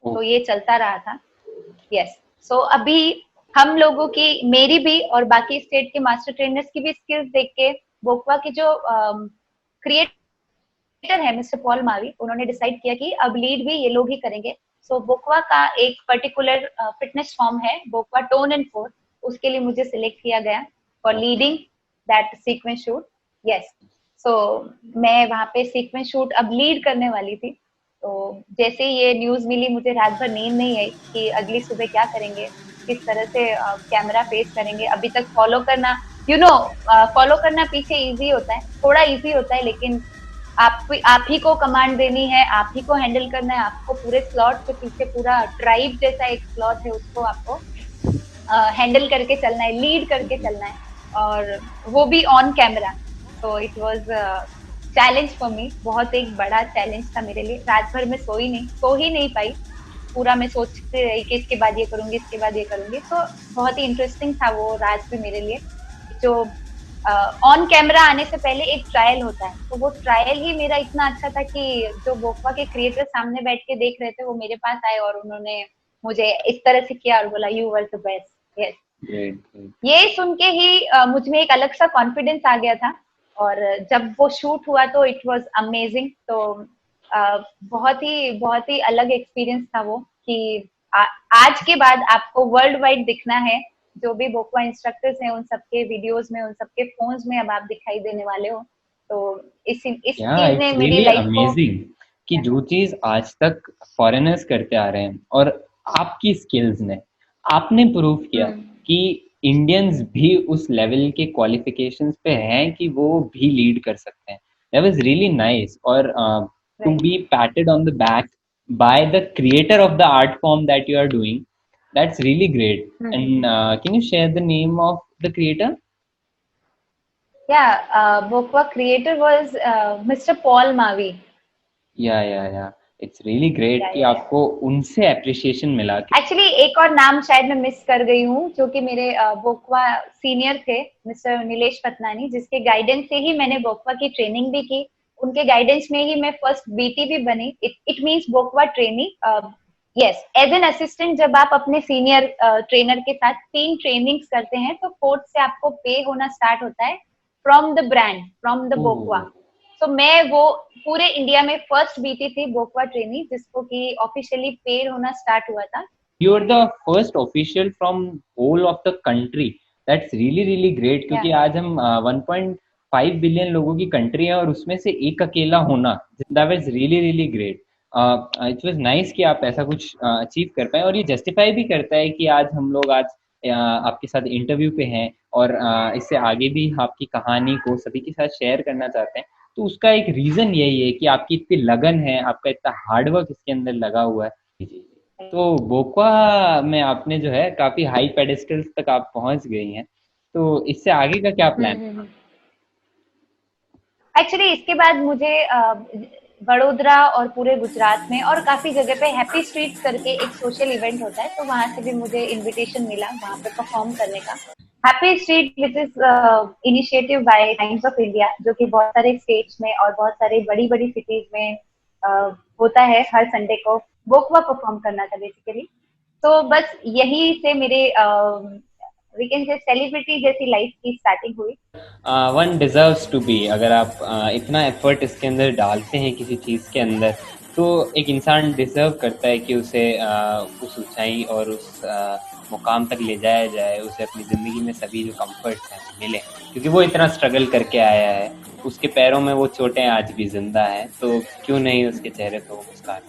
तो ये चलता रहा था। यस। सो अभी हम लोगों की, मेरी भी और बाकी स्टेट के मास्टर ट्रेनर्स की भी स्किल्स देख के बोकवा की जो क्रिएटर है मिस्टर पॉल मावी, उन्होंने डिसाइड किया कि अब लीड भी ये लोग ही करेंगे। सो बोकवा का एक पर्टिकुलर फिटनेस फॉर्म है बोकवा टोन एंड फोर, उसके लिए मुझे सिलेक्ट किया गया for leading that sequence shoot. Yes. So मैं वहां पे सीक्वेंस शूट अब लीड करने वाली थी। तो जैसे ये न्यूज मिली, मुझे रात भर नींद नहीं आई कि अगली सुबह क्या करेंगे, किस तरह से कैमरा फेस करेंगे। अभी तक फॉलो करना, फॉलो करना पीछे इजी होता है, थोड़ा इजी होता है, लेकिन आप ही को कमांड देनी है, आप ही को हैंडल करना है, आपको पूरे स्लॉट के पीछे पूरा ट्राइब जैसा एक स्लॉट है, उसको आपको हैंडल करके चलना है, लीड करके चलना है, और वो भी ऑन कैमरा। तो it was challenge for me, बहुत एक बड़ा चैलेंज था मेरे लिए। रात भर में सो ही नहीं पाई। पूरा मैं सोचते रही कि इसके बाद ये करूंगी, इसके बाद ये करूंगी। तो बहुत ही इंटरेस्टिंग था वो रात भी मेरे लिए। जो ऑन कैमरा आने से पहले एक ट्रायल होता है, तो वो ट्रायल ही मेरा इतना अच्छा था कि जो बोकवा के क्रिएटर सामने बैठ के देख रहे थे, वो मेरे पास आए और उन्होंने मुझे इस तरह से किया और बोला you were the best. Yes. Great. ये सुन के ही मुझ में एक अलग सा कॉन्फिडेंस आ गया था। और जब वो शूट हुआ तो इट वाज अमेजिंग। तो बहुत ही अलग एक्सपीरियंस था वो कि आ, आज के बाद आपको वर्ल्ड वाइड दिखना है, जो भी बोकवा इंस्ट्रक्टर्स हैं उन सबके वीडियोस में, उन सबके फोन्स में अब आप दिखाई देने वाले हो। तो इस या चीज ने इट्स मेरी रियली लाइफ को। अमेजिंग कि जो चीज आज तक फॉरेनर्स करते आ रहे हैं और आपकी स्किल्स ने आपने प्रूव किया हम्म। कि इंडियंस भी उस लेवल के क्वालिफिकेशंस पे हैं कि वो भी लीड कर सकते हैं। That was really nice. और to right. Be patted on the back by the creator of the art form that you are doing, that's really great. And can you share the name of the creator? Yeah, Bokwa creator was Mr. Paul Mavi. Yeah it's really great yeah कि या या आपको उनसे appreciation मिला। Actually एक और नाम शायद मैं मिस कर गई हूँ, जो कि मेरे बोकवा सीनियर थे, मिस्टर नीलेश पतनानी, जिसके गाइडेंस से ही मैंने बोकवा की ट्रेनिंग भी की। उनके गाइडेंस में ही मैं फर्स्ट बीटी भी बनी। It means Bokwa trainee. Yes, as an assistant जब आप अपने सीनियर ट्रेनर के साथ 3 ट्रेनिंग्स करते हैं, तो फोर्थ से आपको पे होना स्टार्ट होता है from the brand, from the Bokwa. Oh, तो मैं वो पूरे इंडिया में फर्स्ट बीटी थी बोकवा ट्रेनी, जिसको कि ऑफिशियली पेड होना स्टार्ट हुआ था। You are the first official from whole of the country. That's really really great, या क्योंकि आज हम 1.5 बिलियन लोगों की कंट्री है और उसमें से एक अकेला होना, that was really really great. It was nice कि आप ऐसा कुछ अचीव कर पाए, और ये जस्टिफाई भी करता है कि आज हम लोग आज आपके साथ इंटरव्यू पे हैं और इससे आगे भी आपकी कहानी को सभी के साथ शेयर करना चाहते हैं। तो उसका एक रीजन यही है कि आपकी इतनी लगन है, आपका इतना हार्डवर्क इसके अंदर लगा हुआ है। जी जी। तो बोकवा में आपने जो है काफी हाई पेडेस्टल्स तक आप पहुंच गई हैं, तो इससे आगे का क्या प्लान? एक्चुअली इसके बाद मुझे बड़ोदरा और पूरे गुजरात में और काफी जगह पे हैप्पी स्ट्रीट्स करके एक सोशल इवेंट होता है, तो वहां से भी मुझे इनविटेशन मिला वहां पे परफॉर्म करने का। Happy street which is initiative by times of India, जो कि बहुत सारे स्टेट्स में और बहुत सारे बड़ी बड़ी सिटीज में होता है। हर संडे को बोकवा परफॉर्म करना था बेसिकली। तो बस यही से मेरे वी कैन से सेलिब्रिटी जैसी लाइफ की स्टार्टिंग हुई। वन डिजर्व्स टू बी, अगर आप इतना एफर्ट इसके अंदर डालते हैं किसी चीज़ के अंदर, तो एक इंसान डिजर्व करता है कि उसे उस ऊंचाई और उस मुकाम तक ले जाया जाए, उसे अपनी ज़िंदगी में सभी जो कंफर्ट्स हैं मिले, क्योंकि वो इतना स्ट्रगल करके आया है। उसके पैरों में वो चोटें आज भी जिंदा हैं, तो क्यों नहीं उसके चेहरे पे वो मुस्कान?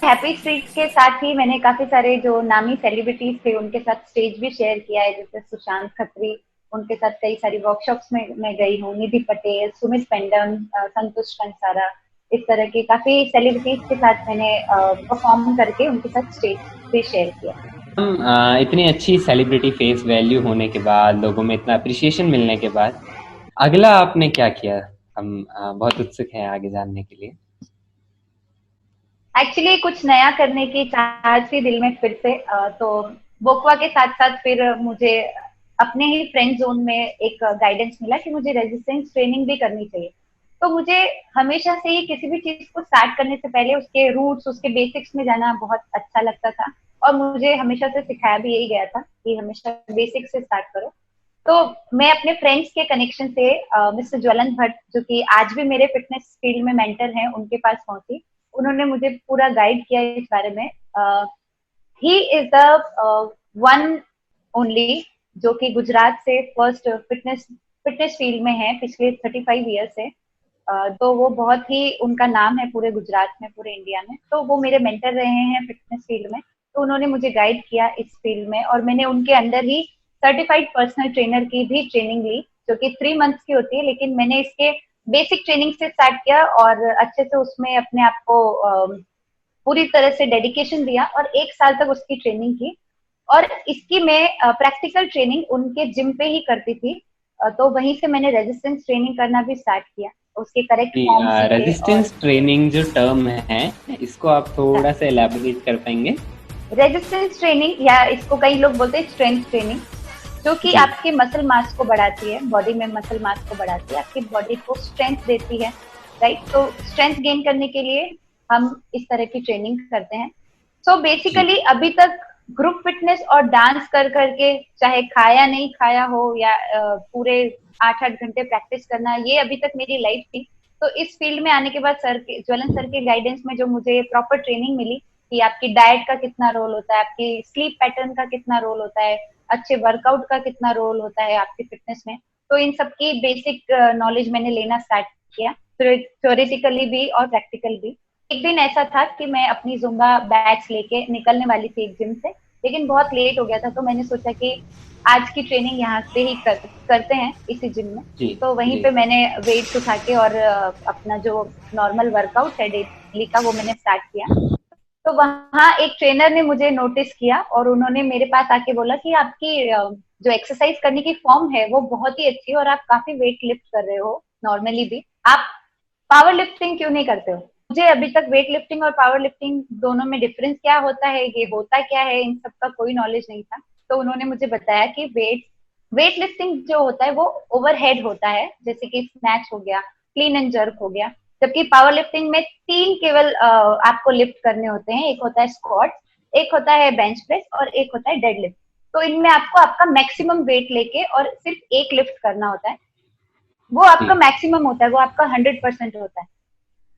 हैप्पी स्ट्रीट्स के साथ ही मैंने काफी सारे जो नामी सेलिब्रिटीज थे उनके साथ स्टेज भी शेयर किया है, जैसे सुशांत खत्री। उनके साथ कई सारी वर्कशॉप्स में मैं गई हूँ। निधि पटेल, सुमित पेंडम, संतोष कंसारा, इस तरह के काफी सेलिब्रिटीज के साथ मैंने परफॉर्म करके उनके साथ स्टेज भी शेयर किया। हम इतनी अच्छी सेलिब्रिटी फेस वैल्यू होने के बाद, लोगों में इतना अप्रिसिएशन मिलने के बाद, अगला आपने क्या किया? हम बहुत उत्सुक हैं आगे जानने के लिए। एक्चुअली कुछ नया करने की चाहत थी दिल में फिर से। तो बोकवा के साथ साथ फिर मुझे अपने ही फ्रेंड जोन में एक गाइडेंस मिला कि मुझे रेजिस्टेंस ट्रेनिंग भी करनी चाहिए। तो मुझे हमेशा से ही किसी भी चीज को स्टार्ट करने से पहले उसके रूट्स, उसके बेसिक्स में जाना बहुत अच्छा लगता था, और मुझे हमेशा से सिखाया भी यही गया था कि हमेशा बेसिक्स से स्टार्ट करो। तो मैं अपने फ्रेंड्स के कनेक्शन से मिस्टर ज्वलन भट्ट, जो कि आज भी मेरे फिटनेस फील्ड में मेंटर हैं, उनके पास पहुंची। उन्होंने मुझे पूरा गाइड किया इस बारे में। He is the one only जो कि गुजरात से फर्स्ट फिटनेस फील्ड में है पिछले 35 ईयर से। तो वो बहुत ही, उनका नाम है पूरे गुजरात में, पूरे इंडिया में। तो वो मेरे मेंटर रहे हैं फिटनेस फील्ड में। तो उन्होंने मुझे गाइड किया इस फील्ड में, और मैंने उनके अंदर ही सर्टिफाइड पर्सनल ट्रेनर की भी ट्रेनिंग ली, जो कि 3 मंथ्स की होती है। लेकिन मैंने इसके बेसिक ट्रेनिंग से स्टार्ट किया और अच्छे से उसमें अपने आप को पूरी तरह से डेडिकेशन दिया, और 1 साल तक उसकी ट्रेनिंग की। और इसकी मैं प्रैक्टिकल ट्रेनिंग उनके जिम पे ही करती थी। तो वहीं से मैंने रेजिस्टेंस ट्रेनिंग करना भी स्टार्ट किया, उसके करेक्ट फॉर्म सीखे। और रेजिस्टेंस ट्रेनिंग जो टर्म है, इसको आप थोड़ा सा एलैबोरेट कर पाएंगे? रेजिस्टेंस ट्रेनिंग, या इसको कई लोग बोलते हैं स्ट्रेंथ ट्रेनिंग, जो कि जी। आपके मसल मास को बढ़ाती है, बॉडी में मसल मास को बढ़ाती है, आपकी बॉडी को स्ट्रेंथ देती है। राइट। तो स्ट्रेंथ गेन करने के लिए हम इस तरह की ट्रेनिंग करते हैं। सो जी। बेसिकली अभी तक ग्रुप फिटनेस और डांस कर करके, चाहे खाया नहीं खाया हो या पूरे 8-8 घंटे प्रैक्टिस करना, ये अभी तक मेरी लाइफ थी। तो इस फील्ड में आने के बाद ज्वलन सर के गाइडेंस में जो मुझे प्रॉपर ट्रेनिंग मिली कि आपकी डाइट का कितना रोल होता है, आपकी स्लीप पैटर्न का कितना रोल होता है, अच्छे वर्कआउट का कितना रोल होता है आपकी फिटनेस में, तो इन सबकी बेसिक नॉलेज मैंने लेना स्टार्ट किया, थ्योरेटिकली भी और प्रैक्टिकल भी। एक दिन ऐसा था कि मैं अपनी जुम्बा बैच लेके निकलने वाली थी एक जिम से, लेकिन बहुत लेट हो गया था, तो मैंने सोचा कि आज की ट्रेनिंग यहाँ से ही करते हैं इसी जिम में। जी तो वहीं जी। पे मैंने वेट्स उठा के और अपना जो नॉर्मल वर्कआउट है डेली का वो मैंने स्टार्ट किया। तो वहाँ एक ट्रेनर ने मुझे नोटिस किया और उन्होंने मेरे पास आके बोला कि आपकी जो एक्सरसाइज करने की फॉर्म है वो बहुत ही अच्छी है और आप काफी वेट लिफ्ट कर रहे हो नॉर्मली भी, आप पावर लिफ्टिंग क्यों नहीं करते हो? मुझे अभी तक वेट लिफ्टिंग और पावर लिफ्टिंग दोनों में डिफरेंस क्या होता है, ये होता क्या है, इन सब का कोई नॉलेज नहीं था। तो उन्होंने मुझे बताया कि वेट लिफ्टिंग जो होता है वो ओवरहेड होता है, जैसे कि स्नैच हो गया, क्लीन एंड जर्क हो गया, जबकि पावर लिफ्टिंग में तीन केवल आपको लिफ्ट करने होते हैं, एक होता है स्क्वाट, एक होता है बेंच प्रेस और एक होता है डेड लिफ्ट। तो इनमें आपको आपका मैक्सिमम वेट लेके और सिर्फ एक लिफ्ट करना होता है, वो आपका जी मैक्सिमम होता है, वो आपका 100% होता है।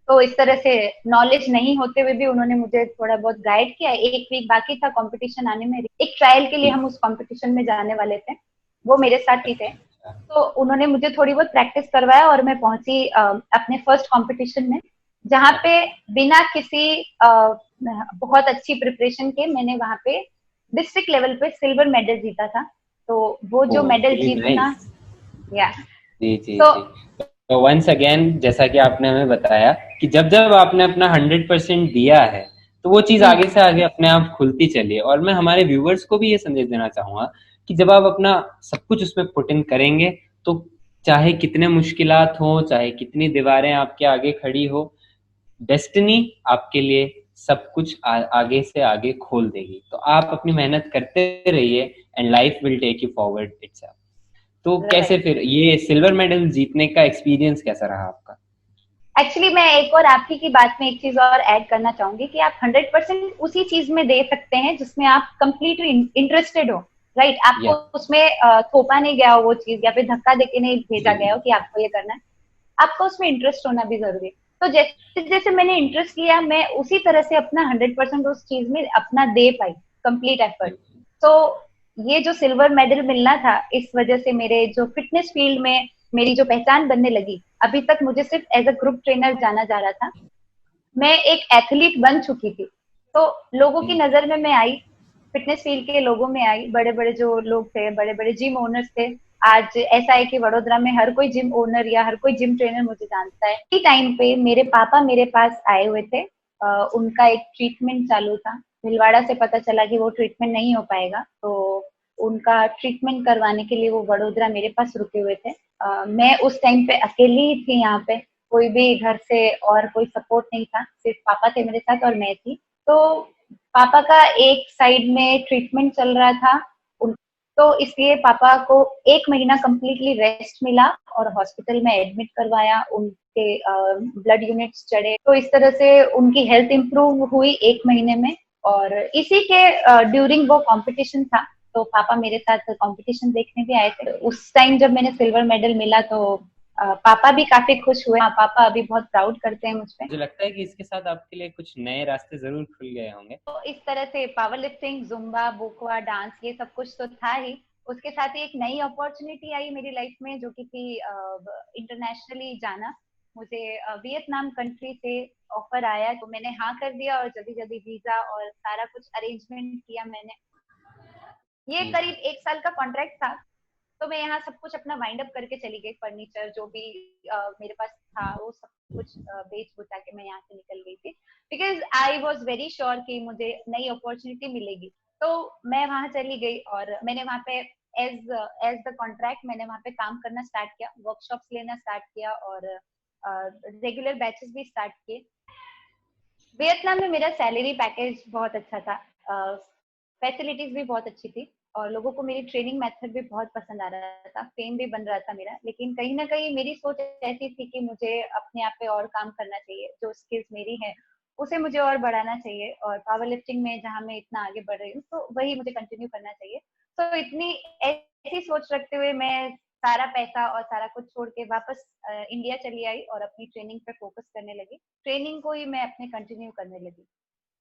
तो इस तरह से नॉलेज नहीं होते हुए भी उन्होंने मुझे थोड़ा बहुत गाइड किया। एक वीक बाकी था कंपटीशन आने में, एक ट्रायल के लिए जी। हम उस कंपटीशन में जाने वाले थे, वो मेरे साथ ही थे। अच्छा। तो उन्होंने मुझे थोड़ी बहुत प्रैक्टिस करवाया और मैं पहुंची अपने फर्स्ट कंपटीशन में, जहाँ पे अच्छा। बिना किसी बहुत अच्छी प्रिपरेशन के मैंने वहाँ पे डिस्ट्रिक्ट लेवल पे सिल्वर मेडल जीता था। तो वो जो ओह मेडल रियली जीतना, नाइस। या जी जी तो जी। तो वंस अगेन जैसा कि आपने हमें बताया कि जब जब आपने अपना 100% दिया है तो वो चीज़ आगे से आगे अपने आप खुलती चली है। और मैं हमारे व्यूवर्स को भी ये संदेश देना चाहूँगा कि जब आप अपना सब कुछ उसमें पुट इन करेंगे तो चाहे कितने मुश्किलात हों, चाहे कितनी दीवारें आपके आगे खड़ी हो, डेस्टिनी आपके लिए सब कुछ आगे से आगे खोल देगी। तो आप अपनी मेहनत करते रहिए and life will take you forward itself. तो कैसे राइट। फिर ये सिल्वर मेडल जीतने का एक्सपीरियंस कैसा रहा आपका? एक्चुअली मैं एक और आप ही की बात में एक चीज और ऐड करना चाहूंगी कि आप 100% उसी चीज में दे सकते हैं जिसमें आप कंप्लीटली इंटरेस्टेड हो। राइट, आपको या उसमें थोपा नहीं गया हो वो चीज, या फिर धक्का देके नहीं भेजा जी गया हो कि आपको ये करना है। आपका उसमें इंटरेस्ट होना भी जरूरी है। तो जैसे जैसे मैंने इंटरेस्ट लिया, मैं उसी तरह से अपना 100% उस चीज में अपना दे पाई, कंप्लीट एफर्ट। जी तो ये जो सिल्वर मेडल मिलना था, इस वजह से मेरे जो फिटनेस फील्ड में मेरी जो पहचान बनने लगी। अभी तक मुझे सिर्फ एज अ ग्रुप ट्रेनर जाना जा रहा था, मैं एक एथलीट बन चुकी थी। तो लोगों की जी नजर में मैं आई, फिटनेस फील्ड के लोगों में आई, बड़े बड़े जो लोग थे, बड़े बड़े जिम ओनर्स थे। आज ऐसा है कि वडोदरा में हर कोई जिम ओनर या हर कोई जिम ट्रेनर मुझे जानता है। इसी टाइम पे मेरे पापा मेरे पास आए हुए थे, उनका एक ट्रीटमेंट चालू था। भिलवाड़ा से पता चला कि वो ट्रीटमेंट नहीं हो पाएगा, तो उनका ट्रीटमेंट करवाने के लिए वो वडोदरा मेरे पास रुके हुए थे। मैं उस टाइम पे अकेली ही थी यहाँ पे, कोई भी घर से और कोई सपोर्ट नहीं था, सिर्फ पापा थे मेरे साथ और मैं थी। तो पापा का एक साइड में ट्रीटमेंट चल रहा था, तो इसलिए पापा को 1 महीना कंप्लीटली रेस्ट मिला और हॉस्पिटल में एडमिट करवाया, उनके ब्लड यूनिट्स चढ़े, तो इस तरह से उनकी हेल्थ इंप्रूव हुई 1 महीने में। और इसी के ड्यूरिंग वो कंपटीशन था, तो पापा मेरे साथ कंपटीशन देखने भी आए थे। उस टाइम जब मैंने सिल्वर मेडल मिला तो पापा भी काफी खुश हुए। हाँ, पापा अभी बहुत प्राउड करते हैं मुझ पे। मुझे लगता है कि इसके साथ आपके लिए कुछ नए रास्ते जरूर खुल गए होंगे। तो इस तरह से पावर लिफ्टिंग, जुम्बा, बुकवा, डांस, ये सब कुछ तो था ही। उसके साथ ही एक नई अपॉर्चुनिटी आई मेरी लाइफ में, जो कि थी इंटरनेशनली जाना। मुझे वियतनाम कंट्री से ऑफर आया, तो मैंने हाँ कर दिया और जल्दी जल्दी वीजा और सारा कुछ अरेंजमेंट किया मैंने। ये जी करीब 1 साल का कॉन्ट्रैक्ट था। तो मैं यहाँ सब कुछ अपना वाइंड अप करके चली गई, फर्नीचर जो भी मेरे पास था वो सब कुछ बेच बुचा के मैं यहाँ से निकल गई थी, because I was very sure कि मुझे नई अपॉर्चुनिटी मिलेगी। तो मैं वहां चली गई और मैंने वहां पे एज एज द कॉन्ट्रैक्ट मैंने वहां पे काम करना स्टार्ट किया, वर्कशॉप्स लेना स्टार्ट किया और रेगुलर बैचेस भी स्टार्ट किए। वियतनाम में मेरा सैलरी पैकेज बहुत अच्छा था, फैसिलिटीज भी बहुत अच्छी थी और लोगों को मेरी ट्रेनिंग मेथड भी बहुत पसंद आ रहा था, फेम भी बन रहा था मेरा। लेकिन कहीं ना कहीं मेरी सोच ऐसी थी कि मुझे अपने आप पे और काम करना चाहिए, जो स्किल्स मेरी है उसे मुझे और बढ़ाना चाहिए, और पावर लिफ्टिंग में जहाँ मैं इतना आगे बढ़ रही हूँ तो वही मुझे कंटिन्यू करना चाहिए। तो इतनी ऐसी सोच रखते हुए मैं सारा पैसा और सारा कुछ छोड़ के वापस इंडिया चली आई और अपनी ट्रेनिंग पे फोकस करने लगी। ट्रेनिंग को ही मैं अपने कंटिन्यू करने लगी।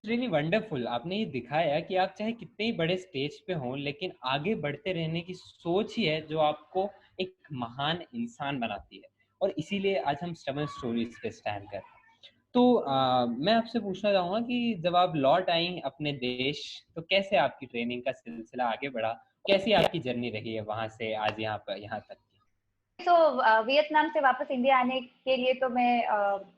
Really wonderful. आपने ये दिखाया कि आप चाहे कितने ही बड़े स्टेज पे हों, लेकिन आगे बढ़ते रहने की सोच ही है जो आपको एक महान इंसान बनाती है, और इसीलिए आज हम स्टबन स्टोरीज पे स्टैंड कर रहे हैं। तो मैं आपसे पूछना चाहूंगा कि जब आप लौट आई अपने देश, तो कैसे आपकी ट्रेनिंग का सिलसिला आगे बढ़ा, कैसी आपकी जर्नी रही है वहां से आज यहाँ पर, यहाँ तक की? वियतनाम से वापस इंडिया आने के लिए तो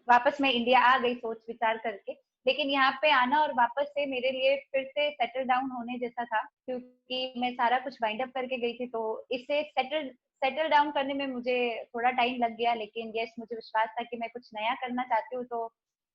वापस मैं इंडिया आ गई सोच विचार करके। लेकिन यहाँ पे आना और वापस से मेरे लिए फिर से सेटल डाउन होने जैसा था, क्योंकि मैं सारा कुछ वाइंड अप करके गई थी। तो इससे सेटल सेटल डाउन करने में मुझे थोड़ा टाइम लग गया, लेकिन यस, मुझे विश्वास था कि मैं कुछ नया करना चाहती हूँ। तो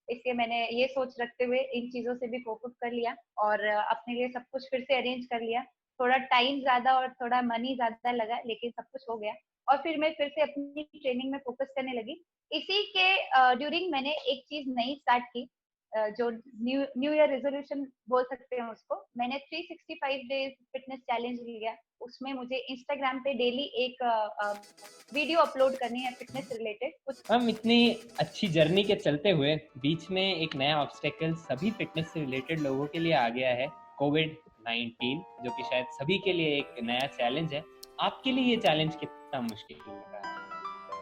इसलिए मैंने ये सोच रखते हुए इन चीजों से भी कोप कर लिया और अपने लिए सब कुछ फिर से अरेंज कर लिया। थोड़ा टाइम ज्यादा और थोड़ा मनी ज्यादा लगा, लेकिन सब कुछ हो गया। और फिर मैं फिर से अपनी ट्रेनिंग में फोकस करने लगी। इसी के ड्यूरिंग मैंने एक चीज नई स्टार्ट की, जो न्यू ईयर रेजोल्यूशन बोल सकते हैं उसको। मैंने 365 डेज फिटनेस चैलेंज लिया। उसमें मुझे इंस्टाग्राम पे डेली एक वीडियो अपलोड करनी है फिटनेस रिलेटेड कुछ। हम इतनी अच्छी जर्नी के चलते हुए बीच में एक नया ऑब्स्टेकल सभी फिटनेस से रिलेटेड लोगों के लिए आ गया है, कोविड-19, जो कि शायद सभी के लिए एक नया चैलेंज है। आपके लिए ये चैलेंज कितना मुश्किल रहा है?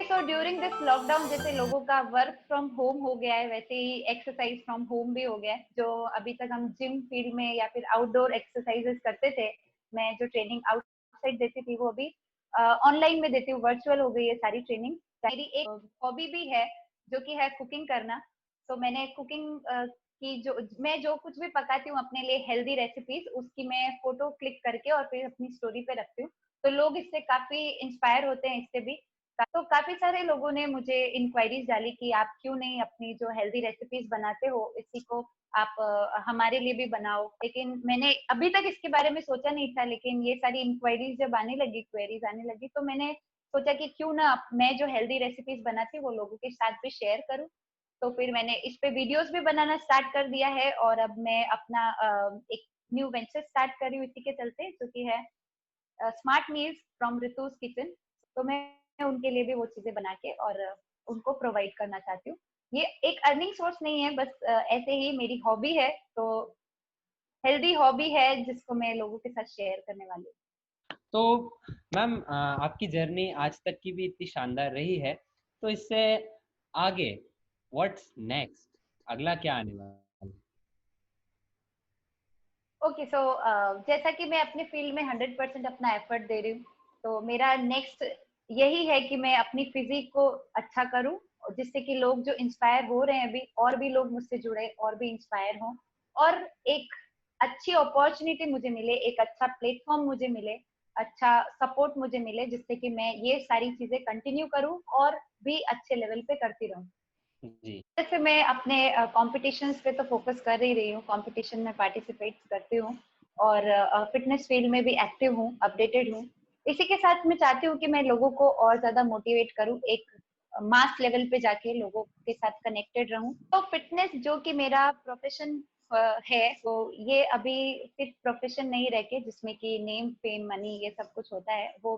तो ड्यूरिंग दिस लॉकडाउन, जैसे लोगों का वर्क फ्रॉम होम हो गया है, वैसे ही एक्सरसाइज फ्रॉम होम भी हो गया है। जो अभी तक हम जिम फील्ड में या फिर आउटडोर एक्सरसाइजेस करते थे, मैं जो ट्रेनिंग आउटसाइड देती थी वो अभी ऑनलाइन में देती हूँ। वर्चुअल हो गई है सारी ट्रेनिंग। मेरी एक हॉबी भी है जो कि है कुकिंग करना। तो मैंने कुकिंग की, जो मैं जो कुछ भी पकाती हूँ अपने लिए हेल्दी रेसिपीज, उसकी मैं फोटो क्लिक करके और फिर अपनी स्टोरी पे रखती हूँ। तो लोग इससे काफी इंस्पायर होते हैं इससे भी। तो काफी सारे लोगों ने मुझे इंक्वायरीज डाली कि आप क्यों नहीं अपनी जो हेल्दी रेसिपीज बनाते हो, इसी को आप हमारे लिए भी बनाओ। लेकिन मैंने अभी तक इसके बारे में सोचा नहीं था, लेकिन ये सारी इंक्वायरीज जब आने लगी, क्वेरीज आने लगी, तो मैंने सोचा कि क्यों ना मैं जो हेल्दी रेसिपीज बनाती हूँ वो लोगों के साथ भी शेयर करूँ। तो फिर मैंने इस पे वीडियोस भी बनाना स्टार्ट कर दिया है और अब मैं अपना एक न्यू वेंचर स्टार्ट कर रही हूँ इसी के चलते, जो कि है smart meals from Rituj kitchen. तो मैं उनके लिए भी वो चीजें बना के और उनको प्रोवाइड करना चाहती हूँ। ये एक अर्निंग सोर्स नहीं है, बस ऐसे ही मेरी हॉबी है। तो हेल्दी हॉबी है जिसको मैं लोगों के साथ शेयर करने वाली हूँ। तो मैम, आपकी जर्नी आज तक की भी इतनी शानदार रही है, तो इससे आगे व्हाट्स नेक्स्ट, अगला क्या आने वाला है? ओके, सो जैसा कि मैं अपने फील्ड में 100% अपना एफर्ट दे रही हूँ, तो मेरा नेक्स्ट यही है कि मैं अपनी फिजिक को अच्छा करूँ, जिससे कि लोग जो इंस्पायर हो रहे हैं अभी, और भी लोग मुझसे जुड़े और भी इंस्पायर हों, और एक अच्छी अपॉर्चुनिटी मुझे मिले, एक अच्छा प्लेटफॉर्म मुझे मिले, अच्छा सपोर्ट मुझे मिले, जिससे कि मैं ये सारी चीजें कंटिन्यू करूँ और भी अच्छे लेवल पे करती रहूँ। जी। जैसे मैं अपने कॉम्पिटिशन्स पे तो फोकस कर ही रही हूँ, कॉम्पिटिशन में पार्टिसिपेट करती हूँ और फिटनेस फील्ड में भी एक्टिव हूँ, अपडेटेड हूँ। इसी के साथ मैं चाहती हूँ कि मैं लोगों को और ज्यादा मोटिवेट करूँ, एक मास लेवल पे जाके लोगों के साथ कनेक्टेड रहूँ। तो फिटनेस जो कि मेरा प्रोफेशन है, तो ये अभी सिर्फ प्रोफेशन नहीं रह के, जिसमें कि नेम फेम मनी ये सब कुछ होता है, वो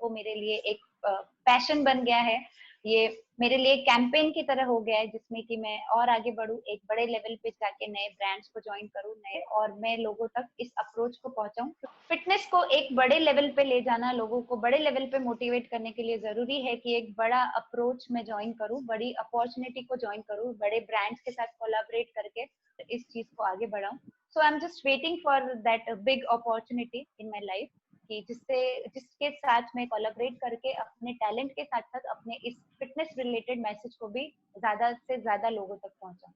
मेरे लिए एक पैशन बन गया है। ये मेरे लिए कैंपेन की तरह हो गया है, जिसमें कि मैं और आगे बढ़ूं, एक बड़े लेवल पे जाके नए ब्रांड्स को ज्वाइन करूं, नए, और मैं लोगों तक इस अप्रोच को पहुंचाऊं। फिटनेस को एक बड़े लेवल पे ले जाना, लोगों को बड़े लेवल पे मोटिवेट करने के लिए जरूरी है कि एक बड़ा अप्रोच में ज्वाइन करूं, बड़ी अपॉर्चुनिटी को ज्वाइन करूं, बड़े ब्रांड्स के साथ कोलैबोरेट करके इस चीज को आगे बढ़ाऊं। So I am just waiting for that big opportunity in my life, कि जिसके साथ मैं कोलैबोरेट करके अपने टैलेंट के साथ साथ अपने इस फिटनेस रिलेटेड मैसेज को भी ज्यादा से ज्यादा लोगों तक पहुंचाऊं।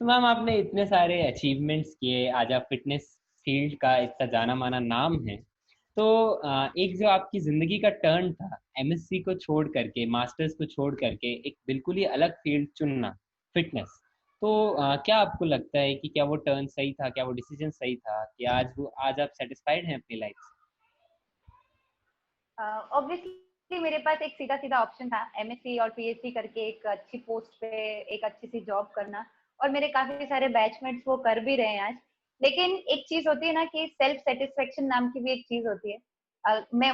तो मैम, आपने इतने सारे अचीवमेंट्स किए, आज आप फिटनेस फील्ड का इतना जाना माना नाम है। तो एक जो आपकी जिंदगी का टर्न था, एमएससी को छोड़ करके, मास्टर्स को छोड़ करके एक बिल्कुल ही अलग फील्ड चुनना, फिटनेस, तो क्या आपको लगता है कि क्या वो टर्न सही था, क्या वो डिसीजन सही था, कि आज आप सेटिस्फाइड हैं अपनी लाइफ ऑब्वियसली मेरे पास एक सीधा सीधा ऑप्शन था, एमएससी और पीएचडी करके एक अच्छी पोस्ट पे एक अच्छी सी जॉब करना, और मेरे काफी सारे बैचमेट्स वो कर भी रहे हैं आज। लेकिन एक चीज होती है ना कि सेल्फ सेटिस्फेक्शन नाम की भी एक चीज होती है।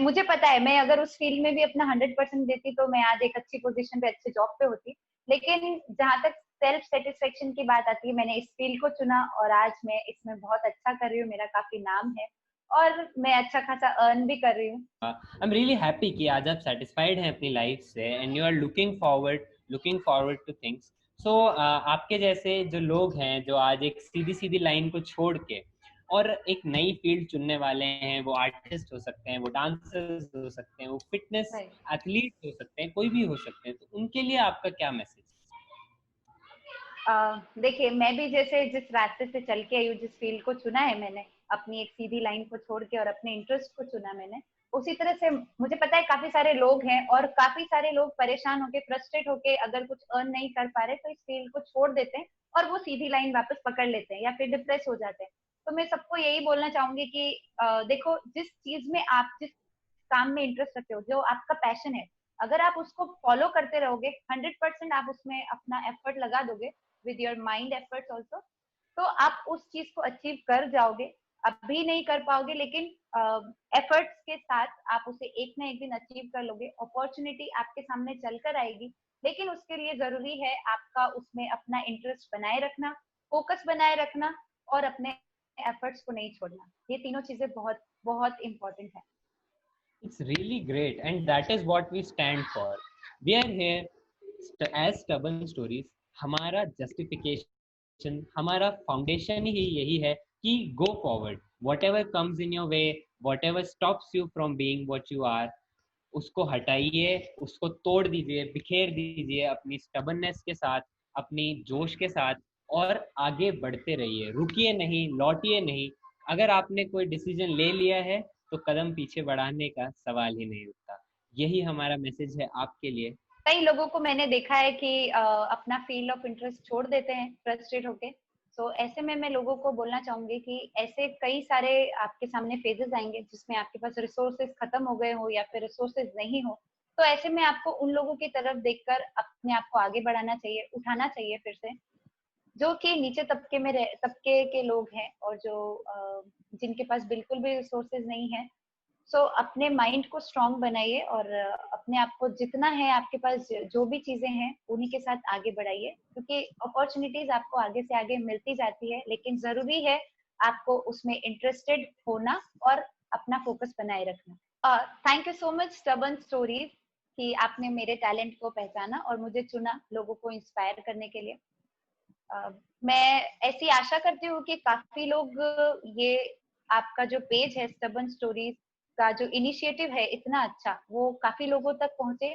मुझे पता है मैं अगर उस फील्ड में भी अपना 100% देती तो मैं आज एक अच्छी पोजीशन पे, अच्छे जॉब पे होती। लेकिन जहां तक सेल्फ सेटिस्फेक्शन की बात आती है, मैंने इस फील्ड को चुना और आज मैं इसमें बहुत अच्छा कर रही हूँ, मेरा काफी नाम है और मैं अच्छा खासा अर्न भी कर रही हूँ। आई एम रियली हैप्पी कि आज आप सेटिस्फाइड हैं अपनी लाइफ से and you are looking forward to things. So आपके जैसे जो लोग हैं जो आज एक सीधी सीधी लाइन को छोड़ के और एक नई फील्ड चुनने वाले हैं, वो आर्टिस्ट हो सकते हैं, वो डांसर्स हो सकते हैं, वो फिटनेस Right. एथलीट हो सकते हैं, कोई भी हो सकते हैं, तो उनके लिए आपका क्या मैसेज? देखिए, मैं भी जैसे जिस रास्ते से चल के आई हूँ, जिस फील्ड को चुना है मैंने, अपनी एक सीधी लाइन को छोड़ के और अपने इंटरेस्ट को चुना मैंने, उसी तरह से मुझे पता है काफी सारे लोग हैं और काफी सारे लोग परेशान होके, फ्रस्ट्रेट होके अगर कुछ अर्न नहीं कर पा रहे तो इस फील्ड को छोड़ देते हैं और वो सीधी लाइन वापस पकड़ लेते हैं या फिर डिप्रेस हो जाते हैं। तो मैं सबको यही बोलना चाहूंगी कि देखो, जिस चीज में आप जिस काम में इंटरेस्ट रखते हो, जो आपका पैशन है, अगर आप उसको फॉलो करते रहोगे, 100% आप उसमें अपना एफर्ट लगा दोगे with your mind efforts also, तो आप उस चीज को अचीव कर जाओगे। अभी नहीं कर पाओगे लेकिन एफर्ट्स के साथ आप उसे एक ना एक दिन अचीव कर लोगे। अपॉर्चुनिटी आपके सामने चलकर आएगी, लेकिन उसके लिए जरूरी है आपका उसमें अपना इंटरेस्ट बनाए रखना, फोकस बनाए रखना और अपने एफर्ट्स को नहीं छोड़ना। ये तीनों चीजें बहुत बहुत इंपॉर्टेंट है। It's really great, and that is what we stand for. We are here as stubborn stories. हमारा justification, हमारा foundation ही यही है कि go forward. Whatever comes in your way, whatever stops you from being what you are, उसको हटाइए, उसको तोड़ दीजिए, बिखेर दीजिए अपनी stubbornness के साथ, अपनी जोश के साथ, और आगे बढ़ते रहिए, रुकिए नहीं, लौटिए नहीं। अगर आपने कोई डिसीजन ले लिया है तो कदम पीछे बढ़ाने का सवाल ही नहीं उठता। यही हमारा मैसेज है आपके लिए। कई लोगों को मैंने देखा है कि अपना फील्ड ऑफ इंटरेस्ट छोड़ देते हैं फ्रस्ट्रेट होके। सो ऐसे में मैं लोगों को बोलना चाहूंगी कि ऐसे कई सारे आपके सामने फेजेस आएंगे जिसमें आपके पास रिसोर्सेज खत्म हो गए हो या फिर रिसोर्सेज नहीं हो। तो ऐसे में आपको उन लोगों की तरफ देखकर अपने आप को आगे बढ़ाना चाहिए, उठाना चाहिए फिर से, जो कि नीचे तबके के लोग हैं और जो जिनके पास बिल्कुल भी रिसोर्सेज नहीं है। सो अपने माइंड को स्ट्रांग बनाइए और अपने आप को जितना है आपके पास जो भी चीजें हैं उन्हीं के साथ आगे बढ़ाइए, क्योंकि अपॉर्चुनिटीज आपको आगे से आगे मिलती जाती है, लेकिन जरूरी है आपको उसमें इंटरेस्टेड होना और अपना फोकस बनाए रखना। Thank you so much stubborn stories कि आपने मेरे टैलेंट को पहचाना और मुझे चुना लोगों को इंस्पायर करने के लिए। मैं ऐसी आशा करती हूँ कि काफी लोग ये आपका जो पेज है स्टबर्न स्टोरीज का जो इनिशिएटिव है इतना अच्छा, वो काफी लोगों तक पहुंचे।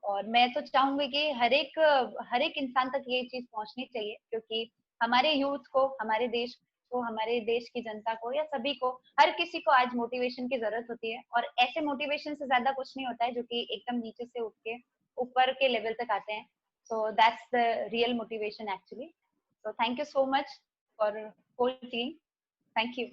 और मैं तो चाहूंगी कि हर एक इंसान तक ये चीज पहुंचनी चाहिए, क्योंकि हमारे यूथ को, हमारे देश को, हमारे देश की जनता को या सभी को, हर किसी को आज मोटिवेशन की जरूरत होती है। और ऐसे मोटिवेशन से ज्यादा कुछ नहीं होता है जो कि एकदम नीचे से उठ के ऊपर के लेवल तक आते हैं। So that's the real motivation actually. So thank you so much for whole team. Thank you.